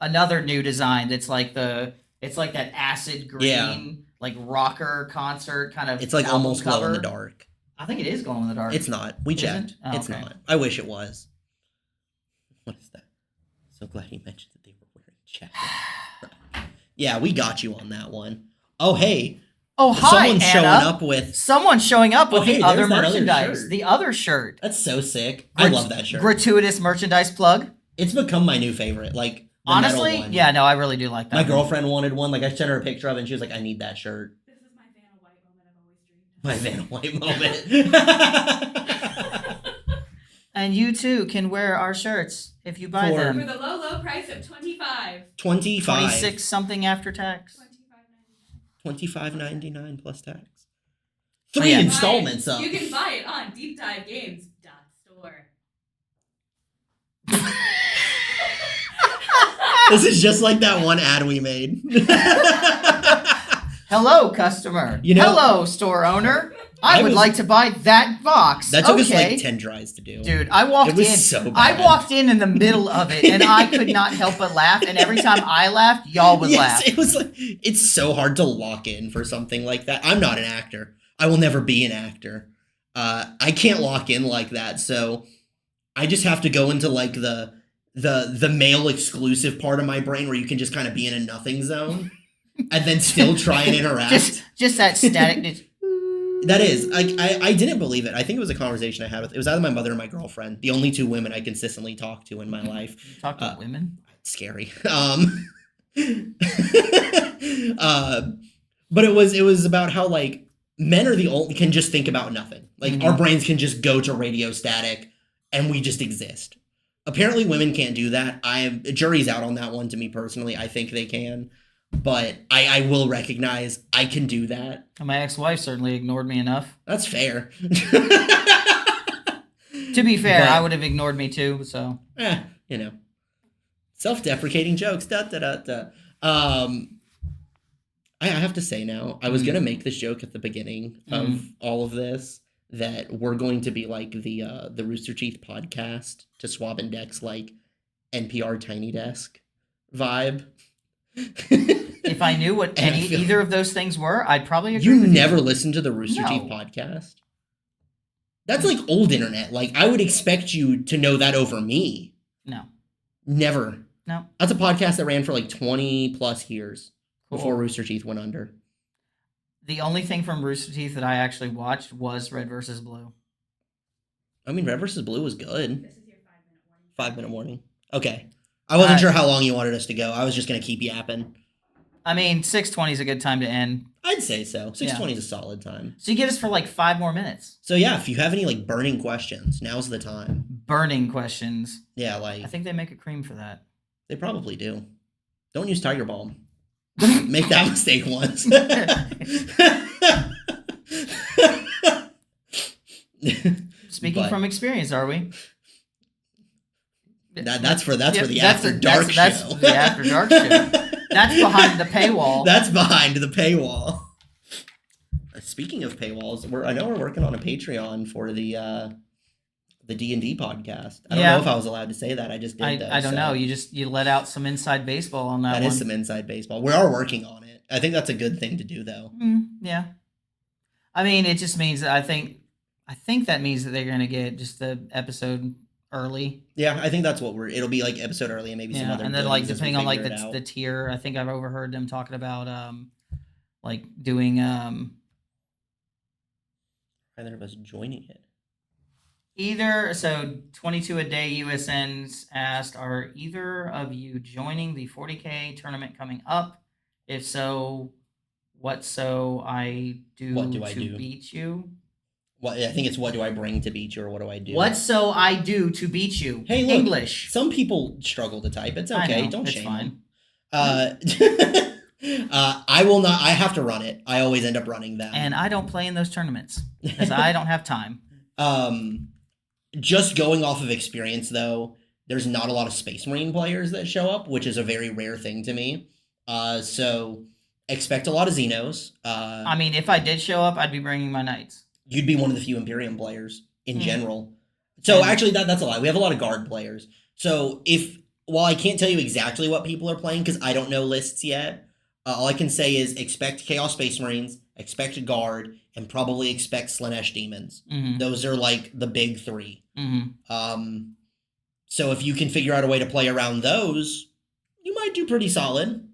another new design that's like that acid green, Yeah. like rocker concert kind of. It's like album almost glow in the cover. dark. I think it is glow in the dark. It's not. We Isn't? checked. Oh, It's okay. not. I wish it was. What is that? So glad he mentioned that they were wearing jackets. Yeah, we got you on that one. Oh, hey. Oh, hi, Someone's Anna. showing up with. Someone showing up with Oh, hey, the other there's that other merchandise. shirt. The other shirt. That's so sick. I love that shirt. Gratuitous merchandise plug. It's become my new favorite. Like, the Honestly, metal one. yeah, no, I really do like that. My one. girlfriend wanted one. Like, I sent her a picture of it, and she was like, I need that shirt. This is my Vanna White moment I've always dreamed of. My Vanna White moment. And you too can wear our shirts if you buy For- them. For the low price of $25. 25. 26 something after tax. $25.99 plus tax. Oh, 3 yeah. installments You up. can buy it on deepdivegames.store. This is just like that one ad we made. Hello, customer. You know- Hello, store owner. I would was- like to buy that box. That took us Okay. like 10 tries to do. Dude, I walked It was in. so I bad. walked in the middle of it, and I could not help but laugh. And every time I laughed, y'all would laugh. It was like, it's so hard to lock in for something like that. I'm not an actor. I will never be an actor. I can't lock in like that. So I just have to go into like the male exclusive part of my brain where you can just kind of be in a nothing zone and then still try and interact. Just that static. That is, I didn't believe it. I think it was a conversation I had with, it was either my mother or my girlfriend, the only 2 women I consistently talk to in my life. You talk to women. It's scary. But it was about how like men are the only can just think about nothing. Like our brains can just go to radio static and we just exist. Apparently women can't do that. Jury's out on that one to me personally. I think they can. But I will recognize I can do that. My ex-wife certainly ignored me enough. That's fair. To be fair, But- I would have ignored me too. So you know. Self-deprecating jokes. Da da da da. I have to say now, I was gonna make this joke at the beginning of all of this that we're going to be like the Rooster Teeth podcast to Swab and Dex like NPR Tiny Desk vibe. if I knew what And I feel- either of those things were, I'd probably agree You with never listened to the Rooster No. Teeth podcast? That's like old internet. Like I would expect you to know that over me. No. Never. No. That's a podcast that ran for like 20 plus years Cool. before Rooster Teeth went under. The only thing from Rooster Teeth that I actually watched was Red vs. Blue. I mean, Red vs. Blue was good. This is your 5-minute warning. 5-minute warning. Okay. I wasn't Uh, sure how long you wanted us to go. I was just going to keep yapping. I mean, 6:20 is a good time to end. I'd say so. 6:20 is a solid time. So you get us for like 5 more minutes. So yeah, if you have any like burning questions, now's the time. Burning questions. Yeah, I like think they make a cream for that. they probably do. Don't use Tiger Balm. Make that mistake once. Speaking But- from experience, are we? That's for the Yep, After Dark show. That's the After Dark show. That's behind the paywall. That's behind the paywall. Speaking of paywalls, I know we're working on a Patreon for the D&D podcast. I don't Yeah. know if I was allowed to say that. I just did. I don't know. You let out some inside baseball on that That one. is some inside baseball. We are working on it. I think that's a good thing to do, though. Yeah. I mean, it just means that I think that means that they're gonna get just the episode early. Yeah, I think that's what it'll be like episode early and maybe some Yeah, other. and then like goodies as we depending on like figure it out. the tier, I think I've overheard them talking about like doing Either of us joining it. either. So 22 a day USNs asked, are either of you joining the 40K tournament coming up? If so, what I do What do I to do? beat you? What I think it's what do I bring to beat you or what do I do? What so I do to beat you? Hey, look, English. Some people struggle to type. It's I okay. know, Don't it's shame fine. them. I will not. I have to run it. I always end up running them. And I don't play in those tournaments because I don't have time. Just going off of experience, though, there's not a lot of Space Marine players that show up, which is a very rare thing to me. So expect a lot of Xenos. I mean, if I did show up, I'd be bringing my knights. You'd be one of the few Imperium players in Hmm. general. So And- actually, that's a lie. We have a lot of Guard players. So while I can't tell you exactly what people are playing because I don't know lists yet, all I can say is expect Chaos Space Marines, expect Guard, and probably expect Slanesh Demons. Mm-hmm. Those are like the big three. Mm-hmm. So if you can figure out a way to play around those, you might do pretty solid.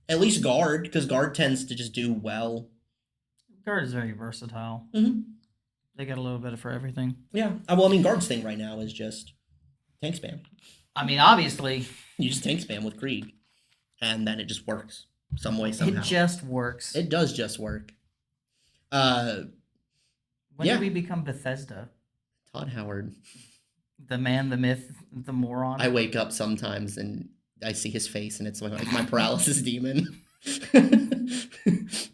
At least Guard, because Guard tends to just do well. Guard is very versatile. Mm-hmm. They got a little bit for everything. Yeah. Well, I mean, Guard's thing right now is just tank spam. I mean, obviously, You just tank spam with Krieg, and then it just works some way somehow. it just works. It does just work. When yeah. did we become Bethesda? Todd Howard. The man, the myth, the moron. I wake up sometimes and I see his face, and it's like my paralysis demon.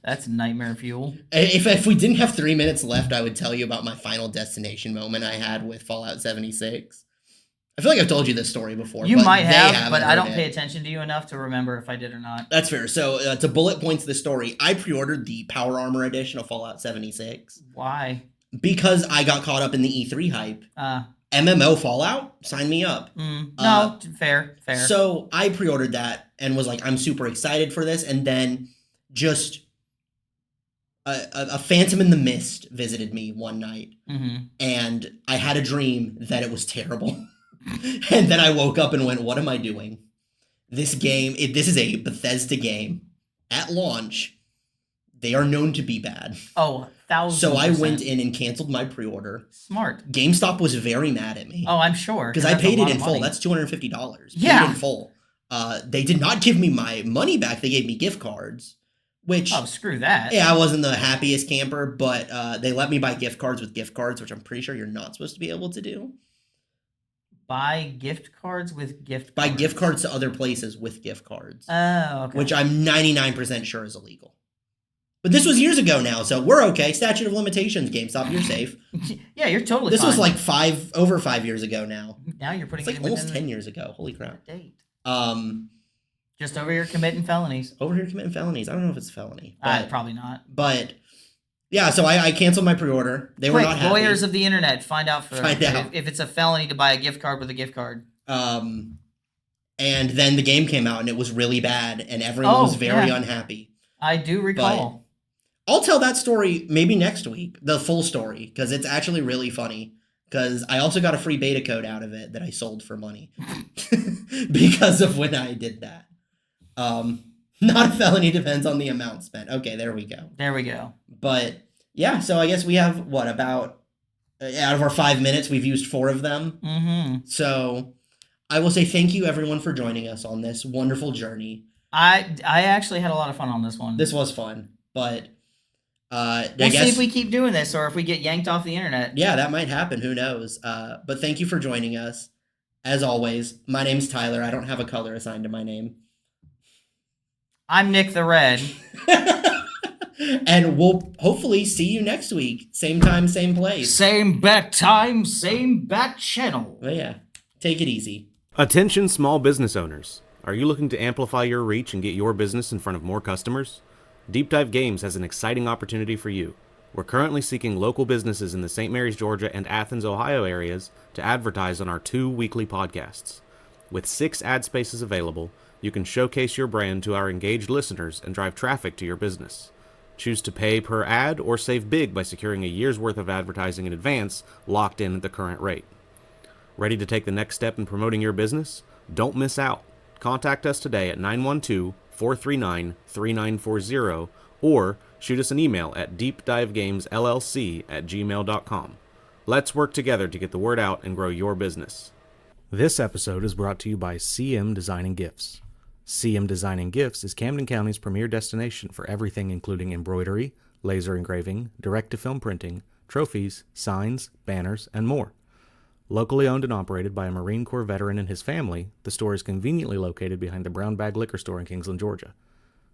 That's nightmare fuel. If we didn't have 3 minutes left, I would tell you about my final destination moment I had with Fallout 76. I feel like I've told you this story before. You but might they have, haven't but I heard don't it. pay attention to you enough to remember if I did or not. That's fair. So to bullet points the story, I pre-ordered the Power Armor edition of Fallout 76 Why? because I got caught up in the E3 hype. MMO Fallout, sign me up. No, fair. So I pre-ordered that and was like, I'm super excited for this. And then just a Phantom in the Mist visited me one night, and I had a dream that it was terrible. And then I woke up and went, what am I doing? This game, this is a Bethesda game. At launch, they are known to be bad. Oh, 1000%. So I went in and canceled my pre-order. Smart. GameStop was very mad at me. Oh, I'm sure. Because I that's a paid it lot in of full. money. That's $250. Yeah. Paid in full. They did not give me my money back. They gave me gift cards, which... Oh, screw that. Yeah, I wasn't the happiest camper, but they let me buy gift cards with gift cards, which I'm pretty sure you're not supposed to be able to do. Buy gift cards with gift Buy cards. gift cards to other places with gift cards, Oh, okay. which I'm 99% sure is illegal. But this was years ago now, so we're okay. Statute of limitations, GameStop, you're safe. Yeah, you're totally This fine. was like over 5 years ago now. Now you're putting It's like it almost within 10 years ago. Holy crap. the date. Just Just over here committing felonies. over here committing felonies. I don't know if it's a felony. But, Probably not. but yeah, so I canceled my pre-order. They were Quick, not happy. lawyers of the internet, find out Find out. if it's a felony to buy a gift card with a gift card. And then the game came out and it was really bad and everyone was very unhappy. I do recall. I'll tell that story maybe next week, the full story, because it's actually really funny. Because I also got a free beta code out of it that I sold for money because of when I did that. Not a felony, depends on the amount spent. Okay, there we go. There we go. But yeah, so I guess we have what, about out of our 5 minutes, we've used 4 of them. Mm-hmm. So I will say thank you everyone for joining us on this wonderful journey. I actually had a lot of fun on this one. This was fun, but I We'll guess see if we keep doing this or if we get yanked off the internet. yeah, that might happen. Who knows? But thank you for joining us. As always, my name's Tyler. I don't have a color assigned to my name. I'm Nick the Red. And we'll hopefully see you next week. Same time, same place. Same bat time, same bat channel. But yeah, take it easy. Attention small business owners. Are you looking to amplify your reach and get your business in front of more customers? Deep Dive Games has an exciting opportunity for you. We're currently seeking local businesses in the St. Mary's, Georgia and Athens, Ohio areas to advertise on our 2 weekly podcasts. With 6 ad spaces available, you can showcase your brand to our engaged listeners and drive traffic to your business. Choose to pay per ad or save big by securing a year's worth of advertising in advance, locked in at the current rate. Ready to take the next step in promoting your business? Don't miss out. Contact us today at 912-439-3940 or shoot us an email at deepdivegamesllc@gmail.com. Let's work together to get the word out and grow your business. This episode is brought to you by CM Design and Gifts. CM Design and Gifts is Camden County's premier destination for everything including embroidery, laser engraving, direct-to-film printing, trophies, signs, banners, and more. Locally owned and operated by a Marine Corps veteran and his family, the store is conveniently located behind the Brown Bag Liquor Store in Kingsland, Georgia.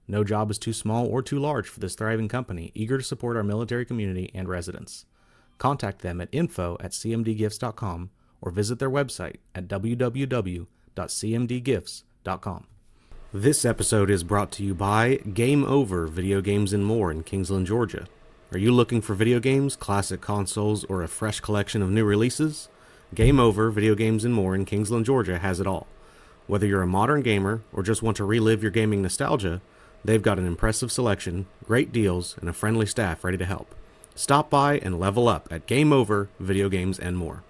No job is too small or too large for this thriving company, eager to support our military community and residents. Contact them at info@cmdgifts.com or visit their website at www.cmdgifts.com. This episode is brought to you by Game Over Video Games and More in Kingsland, Georgia. Are you looking for video games, classic consoles, or a fresh collection of new releases? Game Over Video Games and More in Kingsland, Georgia has it all. Whether you're a modern gamer or just want to relive your gaming nostalgia, they've got an impressive selection, great deals, and a friendly staff ready to help. Stop by and level up at Game Over Video Games and More.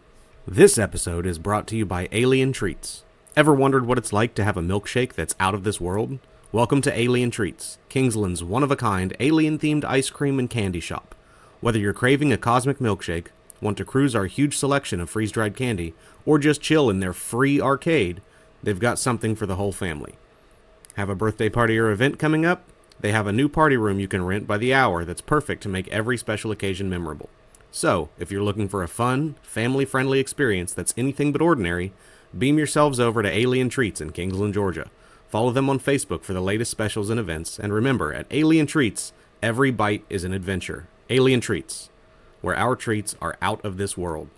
This episode is brought to you by Alien Treats. Ever wondered what it's like to have a milkshake that's out of this world? Welcome to Alien Treats, Kingsland's one-of-a-kind alien-themed ice cream and candy shop. Whether you're craving a cosmic milkshake, want to cruise our huge selection of freeze-dried candy, or just chill in their free arcade, they've got something for the whole family. Have a birthday party or event coming up? They have a new party room you can rent by the hour that's perfect to make every special occasion memorable. So, if you're looking for a fun, family-friendly experience that's anything but ordinary, beam yourselves over to Alien Treats in Kingsland, Georgia. Follow them on Facebook for the latest specials and events, and remember, at Alien Treats, every bite is an adventure. Alien Treats, where our treats are out of this world.